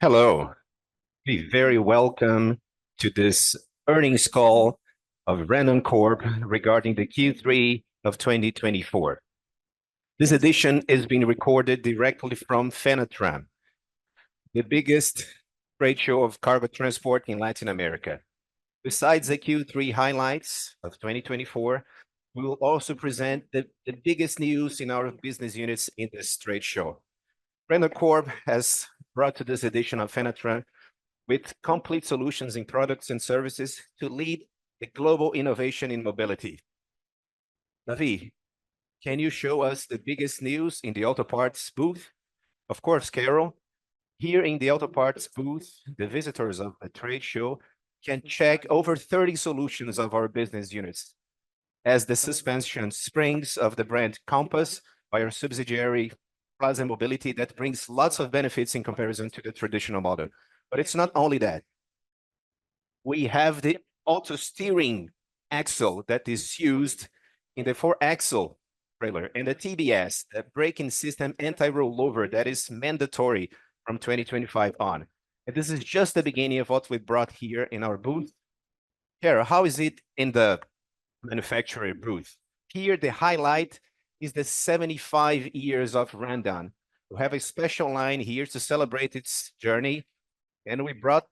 Hello. Be very welcome to this earnings call of Random Corp regarding the Q3 of 2024. This edition is being recorded directly from Fenatran, the biggest trade show of cargo transport in Latin America. Besides the Q3 highlights of 2024, we will also present the biggest news in our business units in this trade show. Random Corp has brought to this edition of Fenatran with complete solutions in products and services to lead the global innovation in mobility. Davi, can you show us the biggest news in the auto parts booth? Of course, Carol. Here in the auto parts booth, the visitors of the trade show can check over 30 solutions of our business units, as the suspension springs of the brand Compass by our subsidiary Plaza Mobility that brings lots of benefits in comparison to the traditional model. But it's not only that. We have the auto steering axle that is used in the 4-axle trailer and the TBS, the braking system anti-rollover that is mandatory from 2025 on. And this is just the beginning of what we brought here in our booth. Kara, how is it in the manufacturer booth? Here, the highlight is the 75 years of Randon. We have a special line here to celebrate its journey, and we brought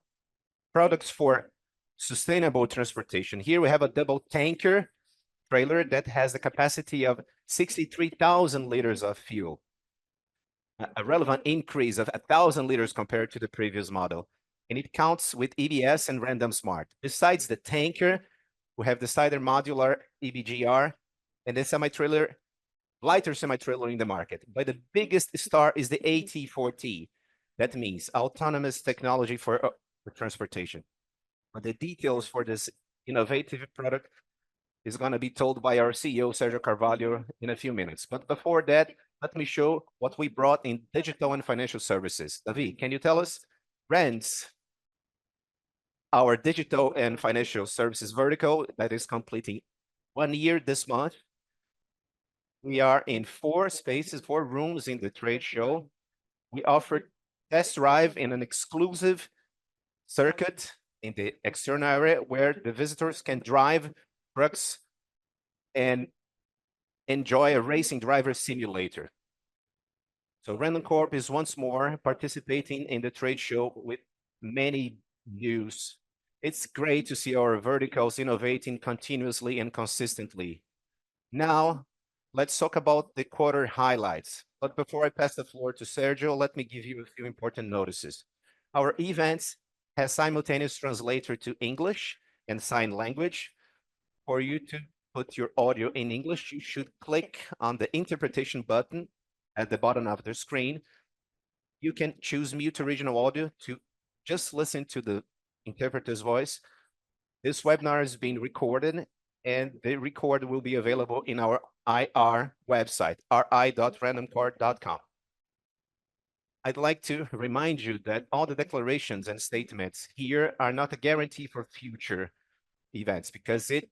products for sustainable transportation. Here we have a double tanker trailer that has the capacity of 63,000 liters of fuel, a relevant increase of 1,000 liters compared to the previous model. And it counts with EBS and Random Smart. Besides the tanker, we have the Cider Modular EBGR and the semi-trailer, lighter semi-trailer in the market. But the biggest star is the AT4T. That means autonomous technology for transportation. But the details for this innovative product is going to be told by our CEO, Sergio Carvalho, in a few minutes. But before that, let me show what we brought in digital and financial services. Davi, can you tell us, Rands, our digital and financial services vertical that is completing 1 year this month. We are in 4 spaces, 4 rooms in the trade show. We offer test drive in an exclusive circuit in the external area where the visitors can drive trucks and enjoy a racing driver simulator. So Random Corp is once more participating in the trade show with many news. It's great to see our verticals innovating continuously and consistently. Now, let's talk about the quarter highlights. But before I pass the floor to Sergio, let me give you a few important notices. Our events has simultaneous translator to English and sign language. For you to put your audio in English, you should click on the interpretation button at the bottom of the screen. You can choose mute original audio to just listen to the interpreter's voice. This webinar is being recorded, and the record will be available in our IR website, ri.randomcorp.com. I'd like to remind you that all the declarations and statements here are not a guarantee for future events because it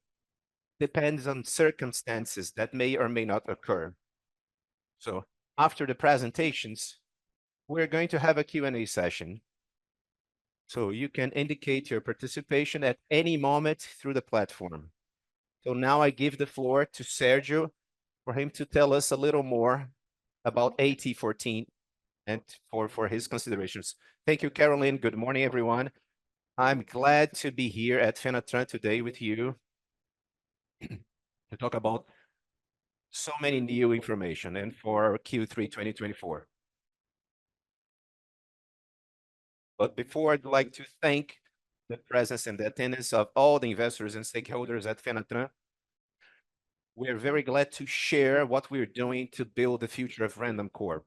depends on circumstances that may or may not occur. So after the presentations, we're going to have a Q&A session. So you can indicate your participation at any moment through the platform. So now I give the floor to Sergio for him to tell us a little more about AT14 and for his considerations. Thank you, Caroline. Good morning, everyone. I'm glad to be here at Fenatran today with you to talk about so many new information and for Q3 2024. But before, I'd like to thank the presence and the attendance of all the investors and stakeholders at Fenatran. We are very glad to share what we're doing to build the future of Random Corp.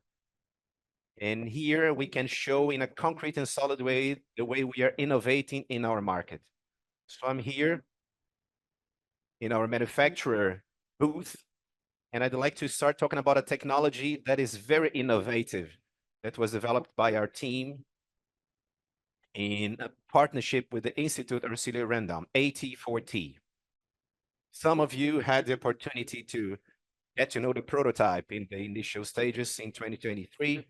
And here we can show in a concrete and solid way the way we are innovating in our market. So I'm here in our manufacturer booth, and I'd like to start talking about a technology that is very innovative, that was developed by our team in a partnership with the Institute Arcilio Random, AT4T. Some of you had the opportunity to get to know the prototype in the initial stages in 2023.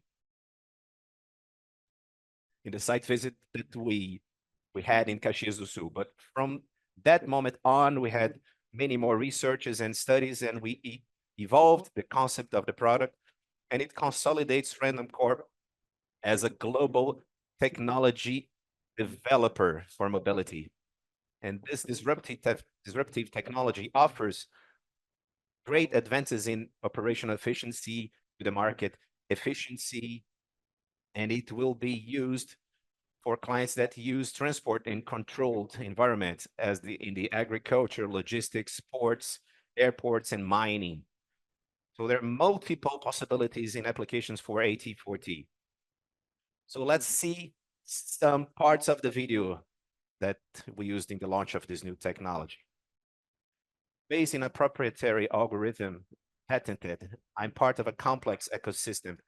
in the site visit that we had in Caxias do Sul. But from that moment on, we had many more researches and studies, and we evolved the concept of the product, and it consolidates Random Corp as a global technology developer for mobility. And this disruptive technology offers great advances in operational efficiency to the market efficiency, and it will be used for clients that use transport in controlled environments as in the agriculture, logistics, ports, airports, and mining. So there are multiple possibilities in applications for AT4T. So let's see some parts of the video that we used in the launch of this new technology. Based in a proprietary algorithm patented, I'm part of a complex ecosystem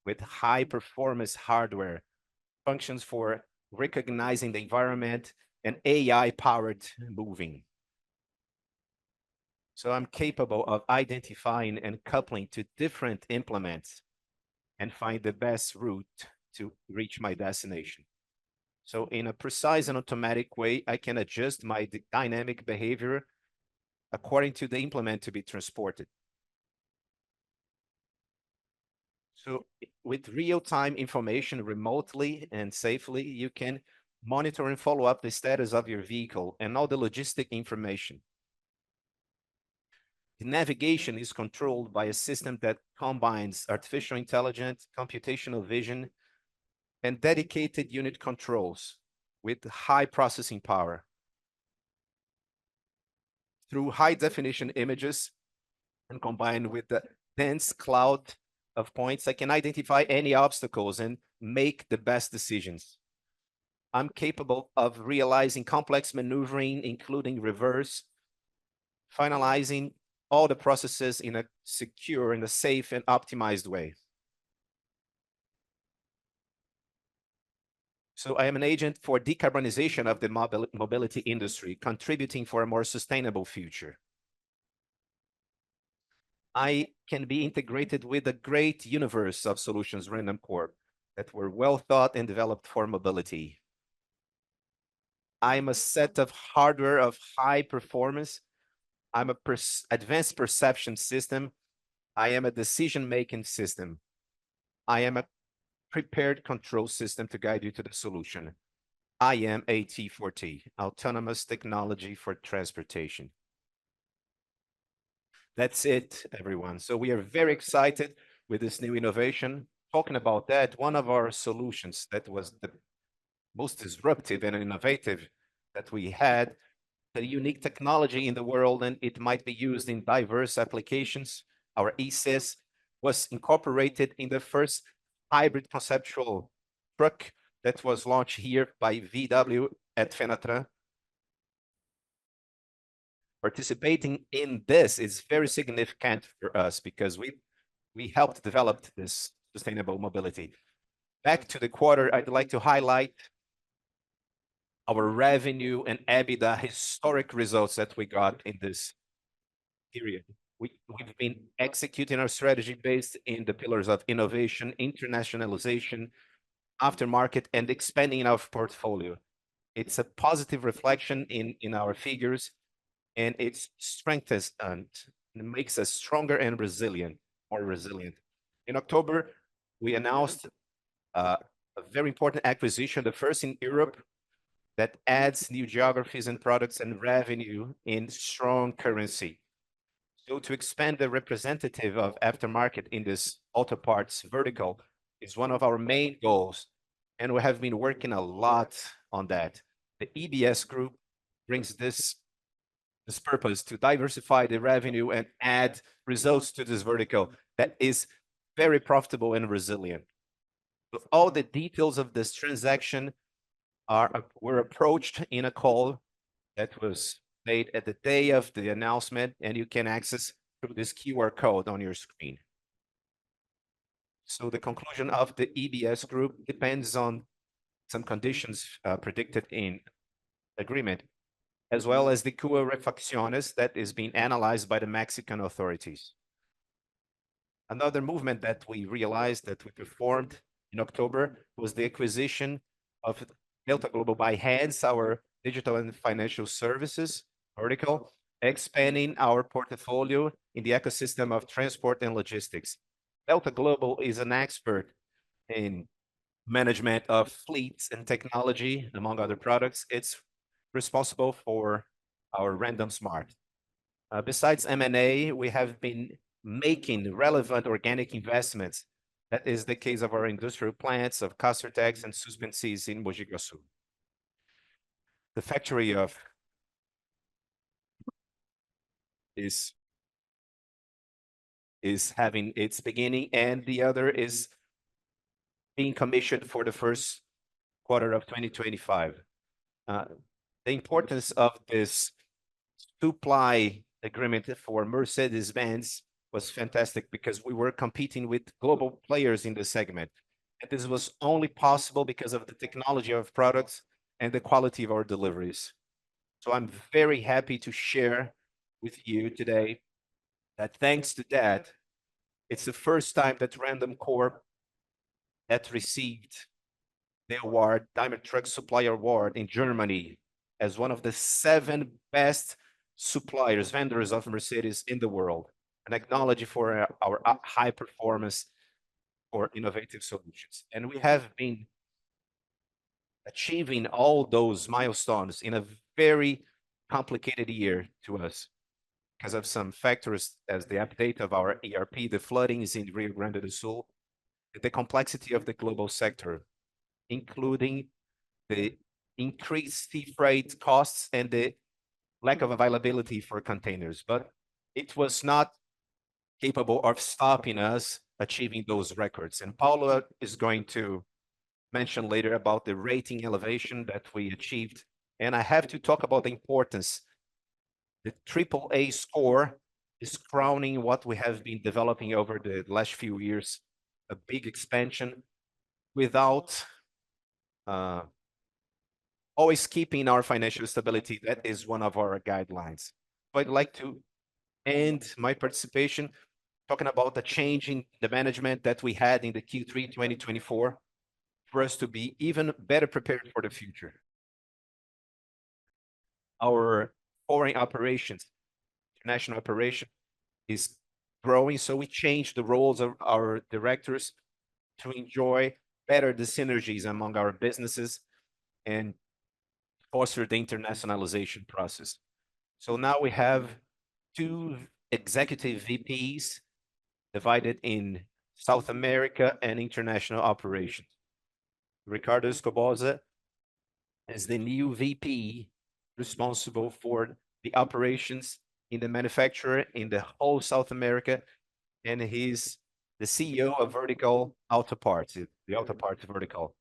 with high performance hardware, functions for recognizing the environment, and AI powered moving. So I'm capable of identifying and coupling to different implements and find the best route to reach my destination. So in a precise and automatic way, I can adjust my dynamic behavior according to the implement to be transported. So with real-time information remotely and safely, you can monitor and follow up the status of your vehicle and all the logistic information. The navigation is controlled by a system that combines artificial intelligence, computational vision, and dedicated unit controls with high processing power. Through high-definition images and combined with the dense cloud of points, I can identify any obstacles and make the best decisions. I'm capable of realizing complex maneuvering, including reverse, finalizing all the processes in a secure, in a safe and optimized way. So I am an agent for decarbonization of the mobility industry, contributing for a more sustainable future. I can be integrated with a great universe of solutions Random Corp that were well thought and developed for mobility. I'm a set of hardware of high performance. I'm a advanced perception system. I am a decision-making system. I am a prepared control system to guide you to the solution. I am AT4T, Autonomous Technology for Transportation. That's it, everyone. So we are very excited with this new innovation. Talking about that, one of our solutions that was the most disruptive and innovative that we had, a unique technology in the world, and it might be used in diverse applications. Our ESIS was incorporated in the first hybrid conceptual truck that was launched here by VW at Fenatran. Participating in this is very significant for us because we helped develop this sustainable mobility. Back to the quarter, I'd like to highlight our revenue and EBITDA historic results that we got in this period. We've been executing our strategy based in the pillars of innovation, internationalization, aftermarket, and expanding our portfolio. It's a positive reflection in our figures, and it strengthens and makes us stronger and resilient, more resilient. In October, we announced a very important acquisition, the first in Europe, that adds new geographies and products and revenue in strong currency. So to expand the representative of aftermarket in this auto parts vertical is one of our main goals, and we have been working a lot on that. The EBS group brings this purpose to diversify the revenue and add results to this vertical that is very profitable and resilient. So all the details of this transaction were approached in a call that was made at the day of the announcement, and you can access through this QR code on your screen. So the conclusion of the EBS group depends on some conditions predicted in agreement, as well as the CUA refacciones that is being analyzed by the Mexican authorities. Another movement that we realized that we performed in October was the acquisition of Delta Global by hands our digital and financial services vertical, expanding our portfolio in the ecosystem of transport and logistics. Delta Global is an expert in management of fleets and technology, among other products. It's responsible for our Random Smart. Besides M&A, we have been making relevant organic investments. That is the case of our industrial plants of Castertech and Suspensys in Mogi Guaçu. The factory of is having its beginning, and the other is being commissioned for the first quarter of 2025. Uh, the importance of this supply agreement for Mercedes-Benz was fantastic because we were competing with global players in the segment. And this was only possible because of the technology of products and the quality of our deliveries. So I'm very happy to share with you today that thanks to that, it's the first time that Random Corp had received the award, Diamond Truck Supplier Award in Germany, as one of the 7 best suppliers, vendors of Mercedes in the world, an acknowledgement for our high performance for innovative solutions. And we have been achieving all those milestones in a very complicated year to us because of some factors as the update of our ERP, the floodings in Rio Grande do Sul, the complexity of the global sector, including the increased sea freight costs and the lack of availability for containers. But it was not capable of stopping us achieving those records. And Paulo is going to mention later about the rating elevation that we achieved. And I have to talk about the importance. The AAA score is crowning what we have been developing over the last few years, a big expansion without always keeping our financial stability. That is one of our guidelines. So I'd like to end my participation talking about the change in the management that we had in the Q3 2024 for us to be even better prepared for the future. Our foreign operations, international operation is growing, so we changed the roles of our directors to enjoy better the synergies among our businesses and foster the internationalization process. So now we have 2 executive VPs divided in South America and international operations. Ricardo Escoboza is the new VP responsible for the operations in the manufacturer in the whole South America, and he's the CEO of Vertical Auto Parts, the Auto Parts vertical.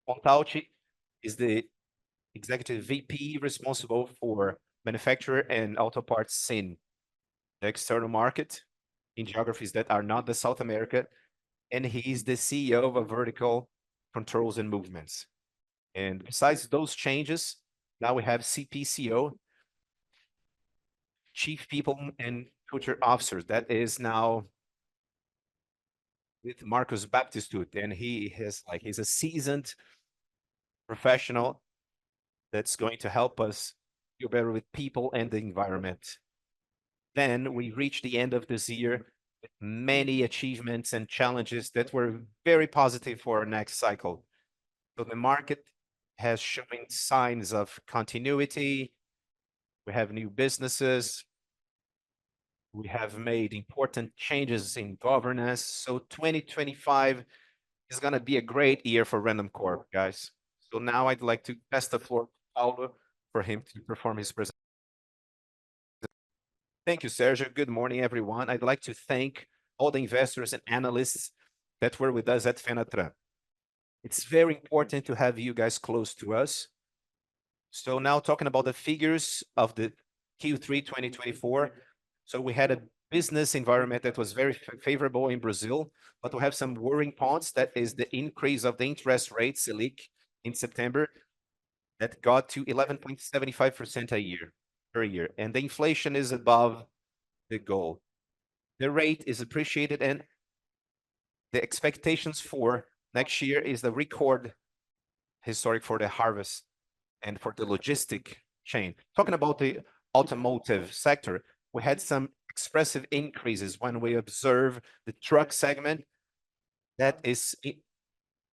Pontalti is the executive VP responsible for manufacturer and auto parts in the external market in geographies that are not the South America, and he's the CEO of a vertical controls and movements. And besides those changes, now we have CPCO, Chief People and Culture Officer, that is now with Marcos Baptistut, and he's a seasoned professional that's going to help us feel better with people and the environment. Then we reached the end of this year with many achievements and challenges that were very positive for our next cycle. So the market has shown signs of continuity. We have new businesses. We have made important changes in governance. So 2025 is going to be a great year for Random Corp, guys. So now I'd like to pass the floor to Paulo for him to perform his presentation. Thank you, Sergio. Good morning, everyone. I'd like to thank all the investors and analysts that were with us at Fenatran. It's very important to have you guys close to us. So now talking about the figures of the Q3 2024. So we had a business environment that was very favorable in Brazil, but we have some worrying points. That is the increase of the interest rate, Selic, in September, that got to 11.75% per year. And the inflation is above the goal. The rate is appreciated, and the expectations for next year is the record historic for the harvest and for the logistic chain. Talking about the automotive sector, we had some expressive increases when we observe the truck segment that is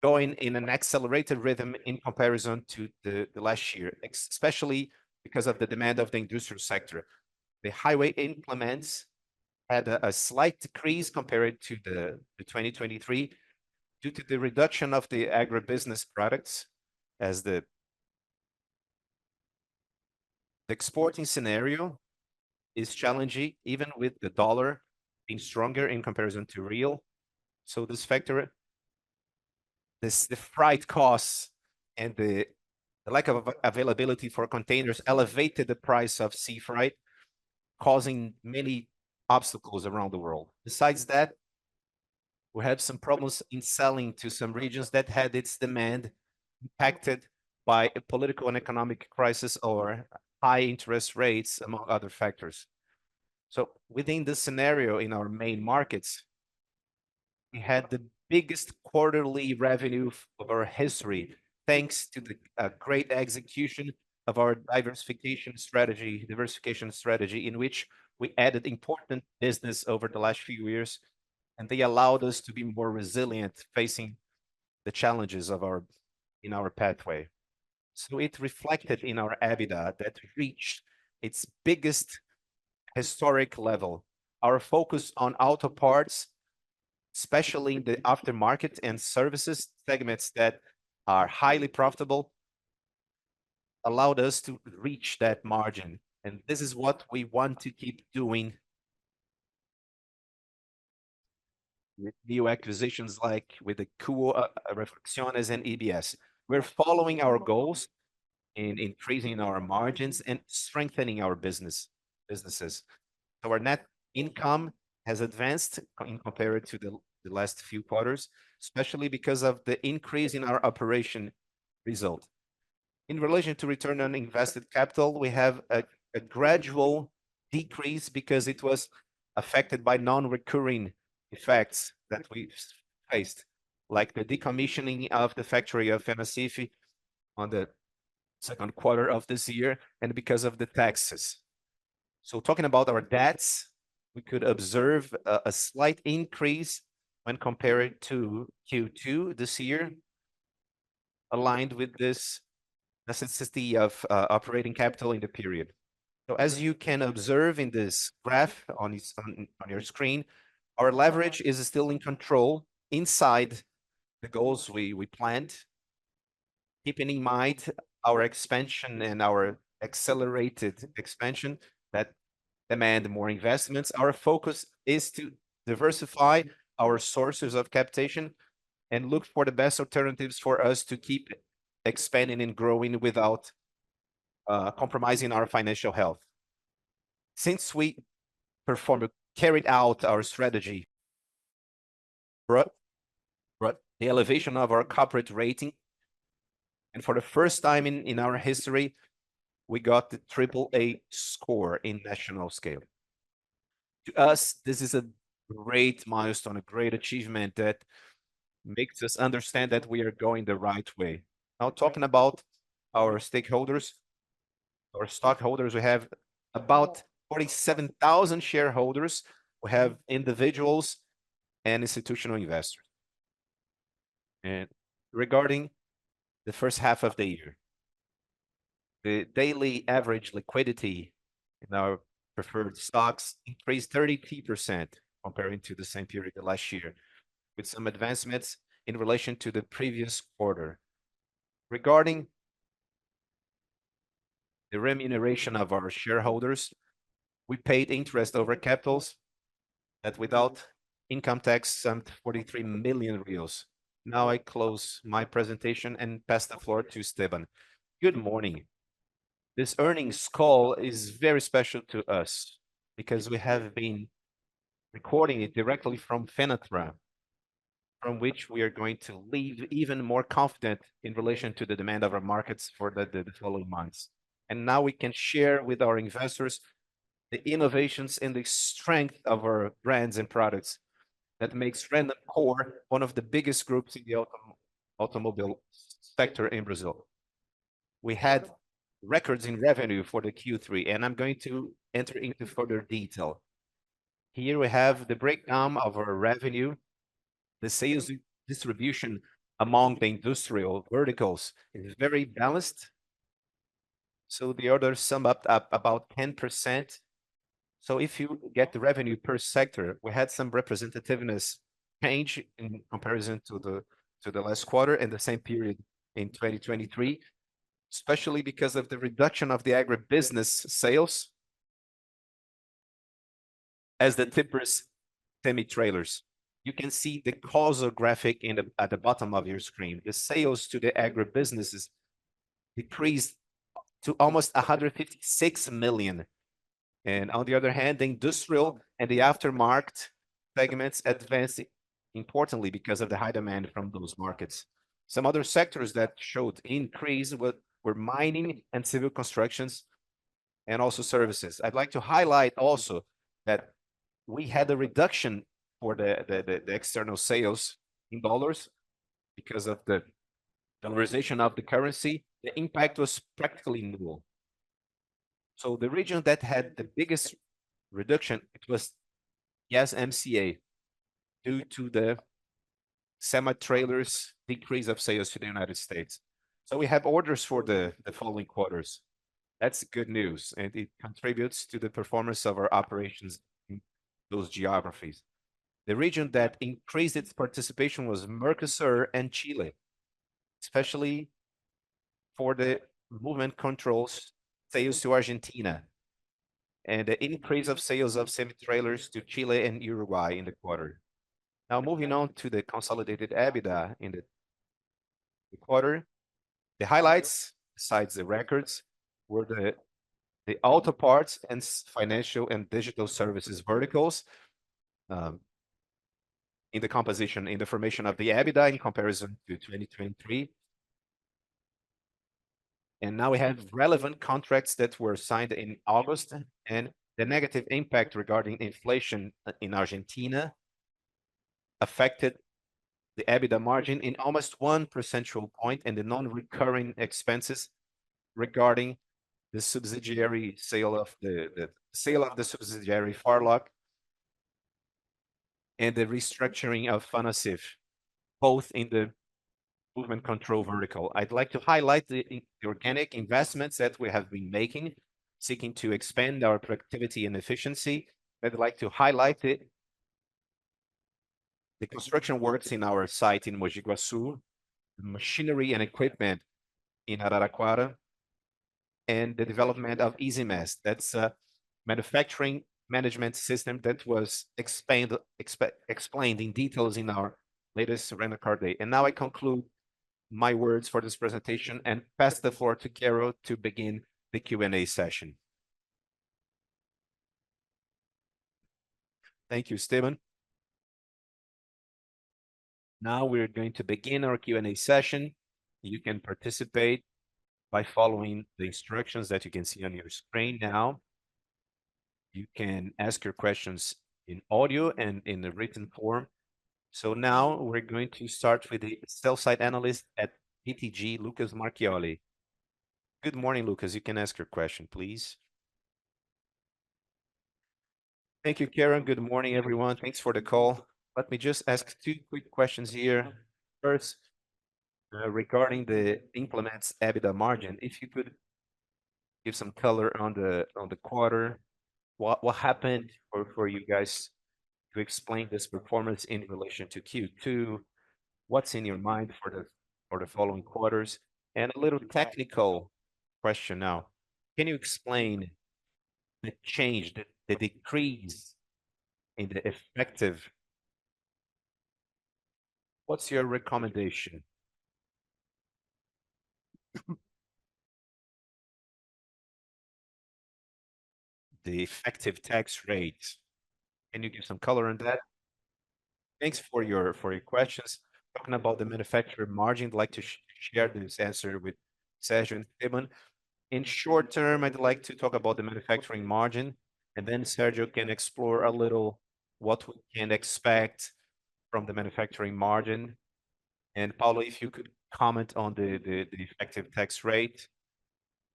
going in an accelerated rhythm in comparison to the last year, especially because of the demand of the industrial sector. The highway implements had a slight decrease compared to the 2023 due to the reduction of the agribusiness products as the exporting scenario is challenging, even with the dollar being stronger in comparison to real. So this factor, the freight costs and the lack of availability for containers elevated the price of sea freight, causing many obstacles around the world. Besides that, we had some problems in selling to some regions that had its demand impacted by a political and economic crisis or high interest rates, among other factors. So within this scenario in our main markets, we had the biggest quarterly revenue of our history, thanks to the great execution of our diversification strategy, in which we added important business over the last few years, and they allowed us to be more resilient facing the challenges of our pathway. So it reflected in our EBITDA that reached its biggest historic level. Our focus on auto parts, especially in the aftermarket and services segments that are highly profitable, allowed us to reach that margin. And this is what we want to keep doing with new acquisitions like with the Cuo Reflexiones and EBS. We're following our goals in increasing our margins and strengthening our businesses. So our net income has advanced in compared to the last few quarters, especially because of the increase in our operation result. In relation to return on invested capital, we have a gradual decrease because it was affected by non-recurring effects that we faced, like the decommissioning of the factory of Fenasifi on the second quarter of this year, and because of the taxes. So talking about our debts, we could observe a slight increase when compared to Q2 this year, aligned with this necessity of operating capital in the period. So as you can observe in this graph on your screen, our leverage is still in control inside the goals we planned, keeping in mind our expansion and our accelerated expansion that demand more investments. Our focus is to diversify our sources of capitation and look for the best alternatives for us to keep expanding and growing without compromising our financial health. Since we carried out our strategy, brought the elevation of our corporate rating, and for the first time in our history, we got the AAA score in national scale. To us, this is a great milestone, a great achievement that makes us understand that we are going the right way. Now, talking about our stakeholders, our stockholders, we have about 47,000 shareholders. We have individuals and institutional investors. And regarding the first half of the year, the daily average liquidity in our preferred stocks increased 33% comparing to the same period last year, with some advancements in relation to the previous quarter. Regarding the remuneration of our shareholders, we paid interest over capitals that without income tax summed 43 million reais. Now I close my presentation and pass the floor to Esteban. Good morning. This earnings call is very special to us because we have been recording it directly from Fenatra, from which we are going to leave even more confident in relation to the demand of our markets for the following months. And now we can share with our investors the innovations and the strength of our brands and products that makes Randoncorp one of the biggest groups in the automobile sector in Brazil. We had records in revenue for the Q3, and I'm going to enter into further detail. Here we have the breakdown of our revenue, the sales distribution among the industrial verticals is very balanced. So the others sum up about 10%. So if you get the revenue per sector, we had some representativeness change in comparison to the last quarter and the same period in 2023, especially because of the reduction of the agribusiness sales as the tippers, semi-trailers. You can see the causal graphic at the bottom of your screen. The sales to the agribusinesses decreased to almost 156 million. And on the other hand, the industrial and the aftermarket segments advanced importantly because of the high demand from those markets. Some other sectors that showed increase were mining and civil constructions and also services. I'd like to highlight also that we had a reduction for the external sales in dollars because of the dollarization of the currency. The impact was practically null. So the region that had the biggest reduction, it was MCA due to the semi-trailers decrease of sales to the United States. So we have orders for the following quarters. That's good news, and it contributes to the performance of our operations in those geographies. The region that increased its participation was Mercosur and Chile, especially for the movement controls sales to Argentina, and the increase of sales of semi-trailers to Chile and Uruguay in the quarter. Now, moving on to the consolidated EBITDA in the quarter, the highlights, besides the records, were the auto parts and financial and digital services verticals in the composition, in the formation of the EBITDA in comparison to 2023. And now we have relevant contracts that were signed in August, and the negative impact regarding inflation in Argentina affected the EBITDA margin in almost 1 percentage point, and the non-recurring expenses regarding the subsidiary sale of the sale of the subsidiary Farlock and the restructuring of Fanacif, both in the movement control vertical. I'd like to highlight the organic investments that we have been making, seeking to expand our productivity and efficiency. I'd like to highlight the construction works in our site in Mogi Guaçu, the machinery and equipment in Araraquara, and the development of EasyMess. That's a manufacturing management system that was explained in details in our latest Rent a Car Day. And now I conclude my words for this presentation and pass the floor to Carol to begin the Q&A session. Thank you, Esteban. Now we're going to begin our Q&A session. You can participate by following the instructions that you can see on your screen now. You can ask your questions in audio and in the written form. So now we're going to start with the sell-side analyst at BTG, Lucas Marchioli. Good morning, Lucas. You can ask your question, please. Thank you, Karen. Good morning, everyone. Thanks for the call. Let me just ask two quick questions here. First, regarding the implements EBITDA margin, if you could give some color on the quarter, what happened for you guys to explain this performance in relation to Q2? What's in your mind for the following quarters? And a little technical question now. Can you explain the change, the decrease in the effective? What's your recommendation? The effective tax rate. Can you give some color on that? Thanks for your questions. Talking about the manufacturer margin, I'd like to share this answer with Sergio and Esteban. In short term, I'd like to talk about the manufacturing margin, and then Sergio can explore a little what we can expect from the manufacturing margin And Paulo, if you could comment on the effective tax rate.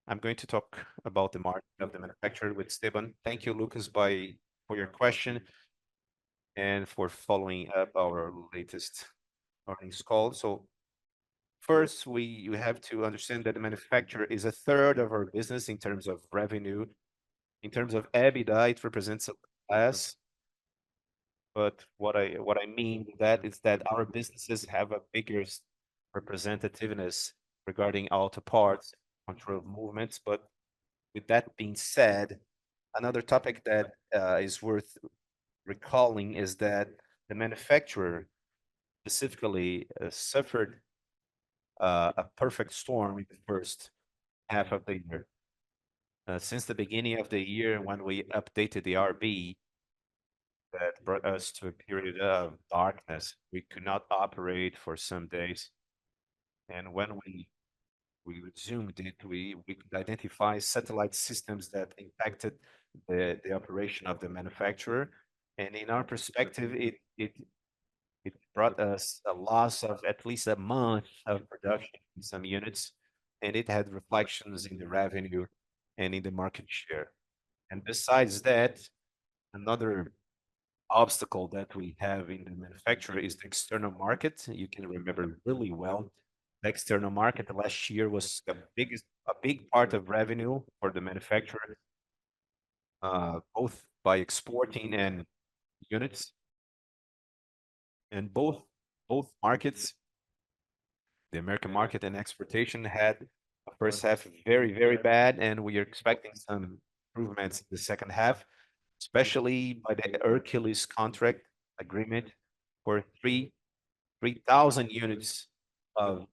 I'm going to talk about the margin of the manufacturer with Esteban. Thank you, Lucas, for your question and for following up our latest earnings call. So first, we have to understand that the manufacturer is a third of our business in terms of revenue. In terms of EBITDA, it represents less. But what I mean with that is that our businesses have a bigger representativeness regarding auto parts, control of movements. But with that being said, another topic that is worth recalling is that the manufacturer specifically suffered a perfect storm in the first half of the year. Since the beginning of the year, when we updated the RB, that brought us to a period of darkness. We could not operate for some days. And when we resumed it, we could identify satellite systems that impacted the operation of the manufacturer. And in our perspective, it brought us a loss of at least a month of production in some units, and it had reflections in the revenue and in the market share. And besides that, another obstacle that we have in the manufacturer is the external market. You can remember really well. The external market last year was a big part of revenue for the manufacturer, both by exporting and units. And both markets, the American market and exportation, had a first half very, very bad, and we are expecting some improvements in the second half, especially by the Hercules contract agreement for 3,000 units of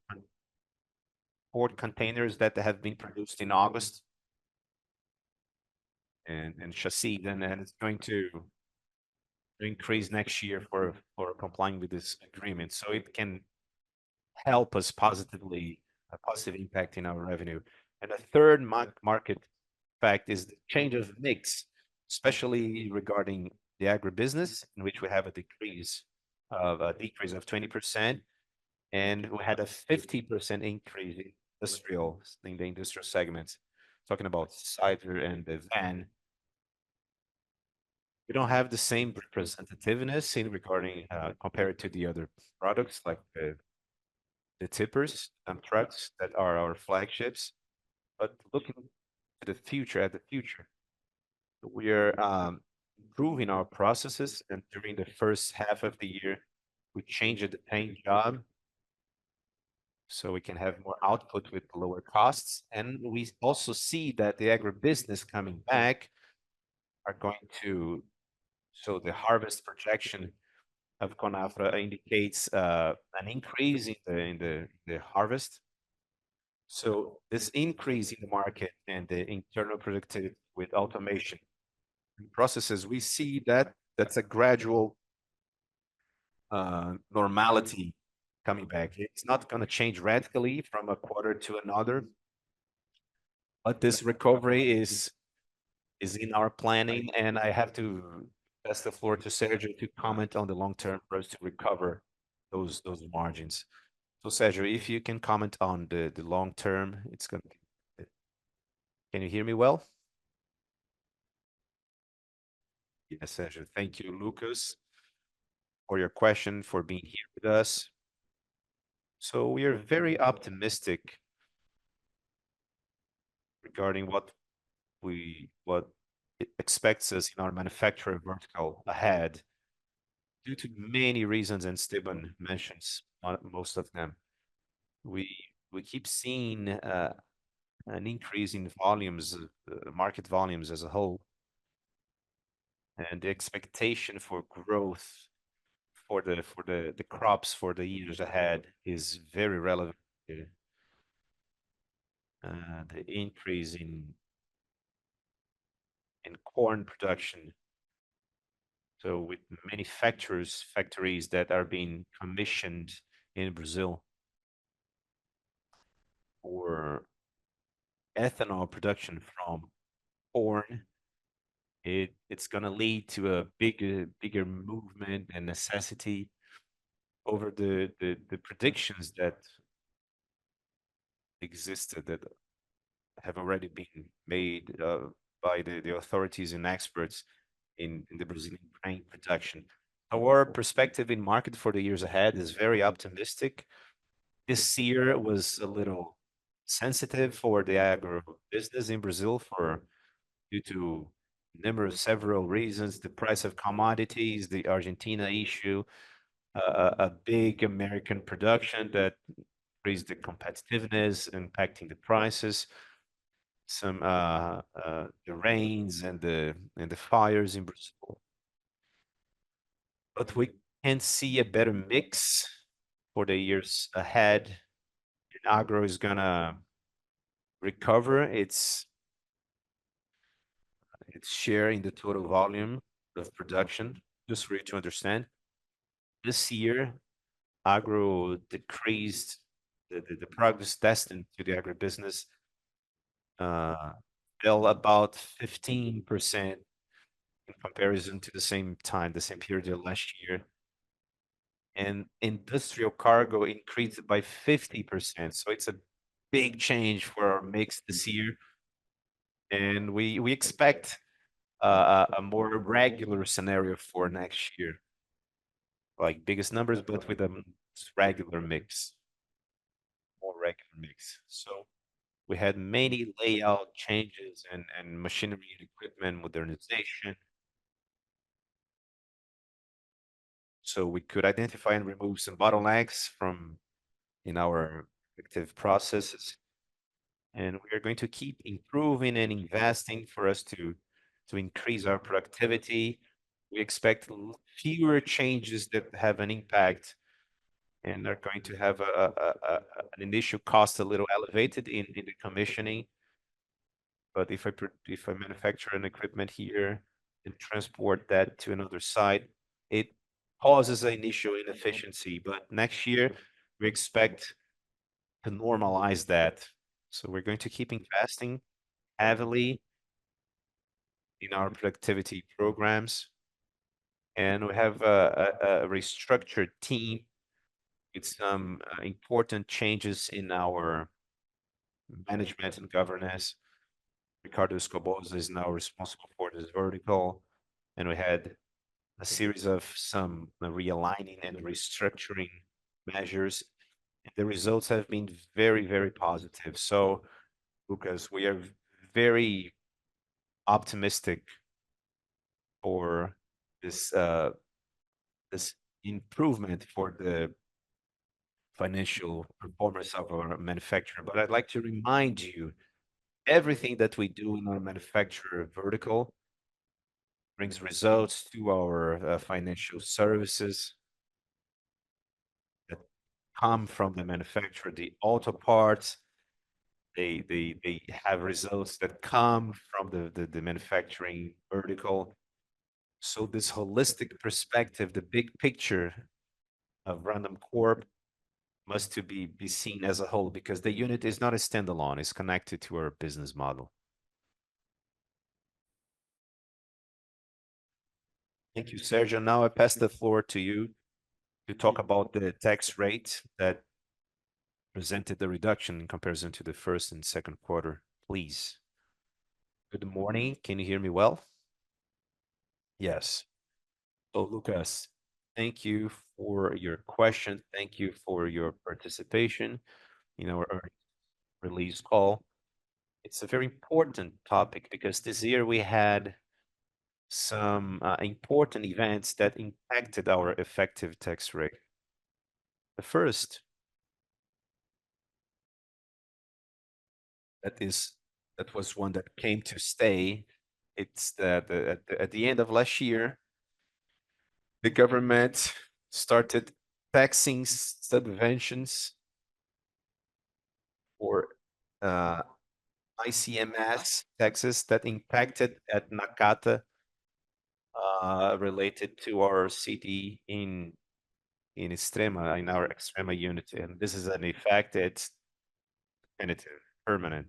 port containers that have been produced in August and chassis, and it's going to increase next year for complying with this agreement. So it can help us positively, a positive impact in our revenue. And a third market fact is the change of mix, especially regarding the agribusiness, in which we have a decrease of 20%, and we had a 50% increase in the industrial segments. Talking about cider and the van, we don't have the same representativeness in regarding compared to the other products like the tippers and trucks that are our flagships. But looking to the future, we are improving our processes. And during the first half of the year, we changed the paint job so we can have more output with lower costs. And we also see that the agribusiness coming back are going to, so the harvest projection of Conafra indicates an increase in the harvest. So this increase in the market and the internal productivity with automation and processes, we see that that's a gradual normality coming back. It's not going to change radically from a quarter to another, but this recovery is in our planning, and I have to pass the floor to Sergio to comment on the long term for us to recover those margins. So Sergio, if you can comment on the long term, it's gonna. Can you hear me well? Yes, Sergio. Thank you, Lucas, for your question, for being here with us. So we are very optimistic regarding what it expects us in our manufacturer vertical ahead, due to many reasons, and Steban mentions most of them. We we keep seeing an increase in volumes, market volumes as a whole, and the expectation for growth for the crops for the years ahead is very relevant. The increase in corn production. So with many factories that are being commissioned in Brazil for ethanol production from corn, it's going to lead to a bigger movement and necessity over the predictions that existed that have already been made by the authorities and experts in the Brazilian grain production. Our perspective in market for the years ahead is very optimistic. This year was a little sensitive for the agro business in Brazil for due to numerous several reasons, the price of commodities, the Argentina issue, a big American production that increased the competitiveness, impacting the prices, some the rains and the fires in Brazil. But we can see a better mix for the years ahead. Agro is gonna recover its share in the total volume of production. Just for you to understand, this year agro decreased the progress destined to the agribusiness uh, fell about 15% in comparison to the same time, the same period of last year. And industrial cargo increased by 50%. So it's a big change for our mix this year. And we expect a more regular scenario for next year, like biggest numbers, but with a regular mix, more regular mix. So we had many layout changes and machinery and equipment modernization. So we could identify and remove some bottlenecks from in our active processes. And we are going to keep improving and investing for us to increase our productivity. We expect fewer changes that have an impact and are going to have an initial cost a little elevated in the commissioning. But if I manufacture an equipment here and transport that to another site, it causes an initial inefficiency. But next year, we expect to normalize that. So we're going to keep investing heavily in our productivity programs. And we have a restructured team with some important changes in our management and governance. Ricardo Escobosa is now responsible for this vertical. And we had a series of some realigning and restructuring measures. And the results have been very, very positive. So, Lucas, we are very optimistic for this this improvement for the financial performance of our manufacturer. But I'd like to remind you, everything that we do in our manufacturer vertical brings results to our financial services that come from the manufacturer, the auto parts. They have results that come from the manufacturing vertical. So this holistic perspective, the big picture of Random Corp must to be seen as a whole because the unit is not a standalone, it's connected to our business model. Thank you, Sergio. Now I pass the floor to you to talk about the tax rate that presented the reduction in comparison to the first and second quarter, please. Good morning. Can you hear me well? Yes. So, Lucas, thank you for your question. Thank you for your participation in our release call. It's a very important topic because this year we had some important events that impacted our effective tax rate. The first, that is, that was one that came to stay. It's that at the end of last year, the government started taxing subventions for uh, ICMS taxes that impacted at Nakata related to our city in Extrema, in our Extrema unit. And this is an effect that's definitive, permanent.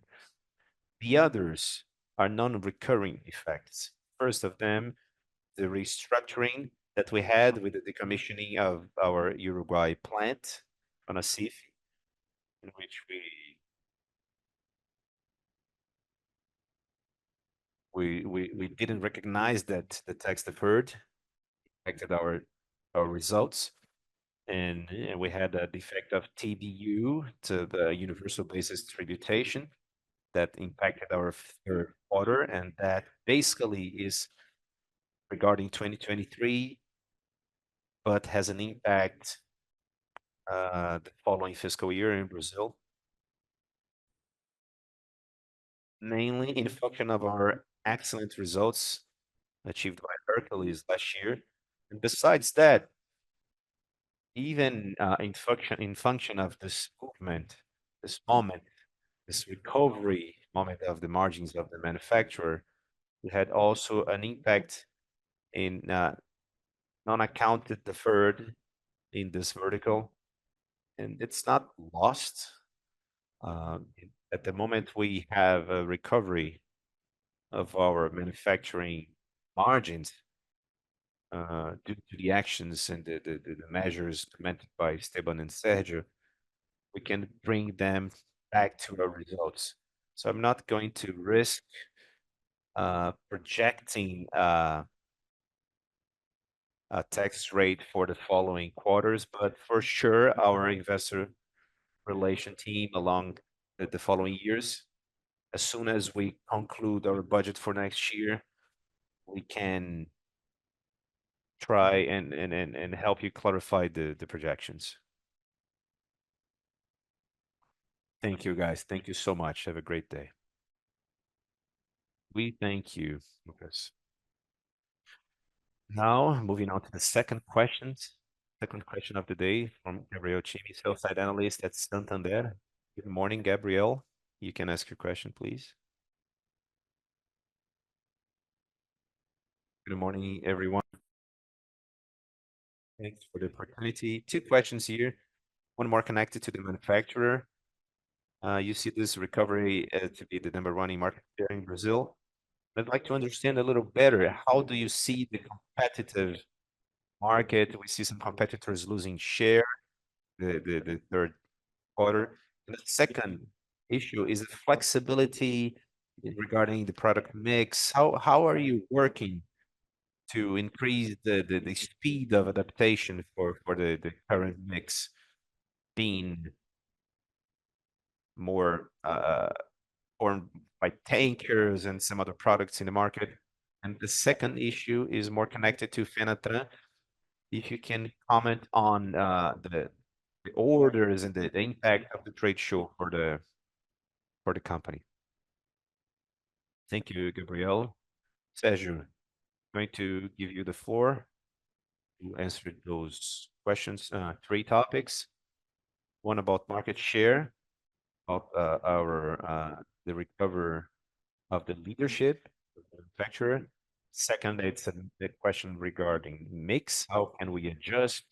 The others are non-recurring effects. First of them, the restructuring that we had with the decommissioning of our Uruguay plant on a SIF, in which we didn't recognize that the tax deferred affected our results. And we had a defect of TBU to the universal basis tributation that impacted our third quarter, and that basically is regarding 2023, but has an impact the following fiscal year in Brazil, mainly in function of our excellent results achieved by Hercules last year. And besides that, even in function of this movement, this moment, this recovery moment of the margins of the manufacturer, we had also an impact in non-accounted deferred in this vertical, and it's not lost. At the moment, we have a recovery of our manufacturing margins due to the actions and the measures implemented by Esteban and Sergio. We can bring them back to our results. So I'm not going to risk projecting a tax rate for the following quarters, but for sure, our investor relation team along the following years, as soon as we conclude our budget for next year, we can try and help you clarify the projections. Thank you, guys. Thank you so much. Have a great day. We thank you, Lucas. Now, moving on to the second questions. Second question of the day from Gabriel Chimi, sell-side analyst at Santander. Good morning, Gabriel. You can ask your question, please. Good morning, everyone. Thanks for the opportunity. Two questions here. One more connected to the manufacturer. You see this recovery to be the number one in market share in Brazil. I'd like to understand a little better, how do you see the competitive market? We see some competitors losing share the third quarter. And the second issue is the flexibility regarding the product mix. How are you working to increase the speed of adaptation for the current mix being more formed by tankers and some other products in the market? And the second issue is more connected to Fenatran. If you can comment on the orders and the impact of the trade show for the company. Thank you, Gabriel. Sergio, I'm going to give you the floor to answer those questions. Three topics. One about market share, about our the recovery of the leadership of the manufacturer. Second, it's a question regarding mix. How can we adjust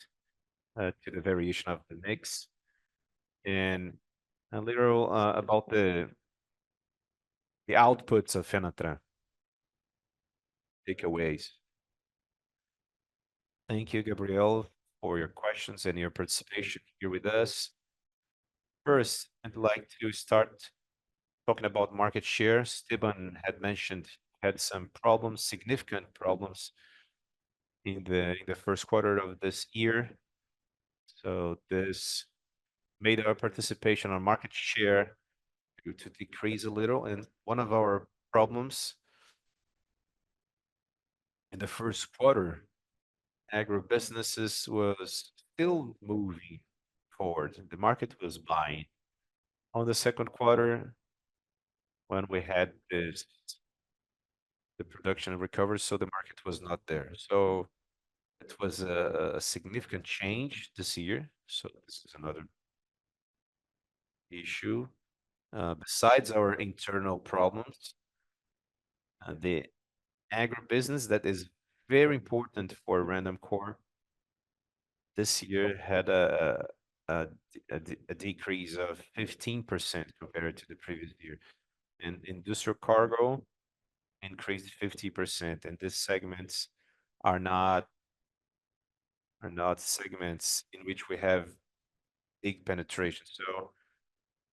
to the variation of the mix? And a little about the outputs of Fenatran, takeaways. Thank you, Gabriel, for your questions and your participation here with us. First, I'd like to start talking about market share. Esteban had mentioned had some problems, significant problems in the first quarter of this year. So this made our participation on market share to decrease a little. And one of our problems in the first quarter, agribusinesses was still moving forward. The market was buying. On the second quarter, when we had this, the production recovered, so the market was not there. So it was a significant change this year. So this is another issue. Besides our internal problems, the agribusiness that is very important for Random Corp this year had a decrease of 15% compared to the previous year. And industrial cargo increased 50%. And these segments are not are not segments in which we have big penetration. So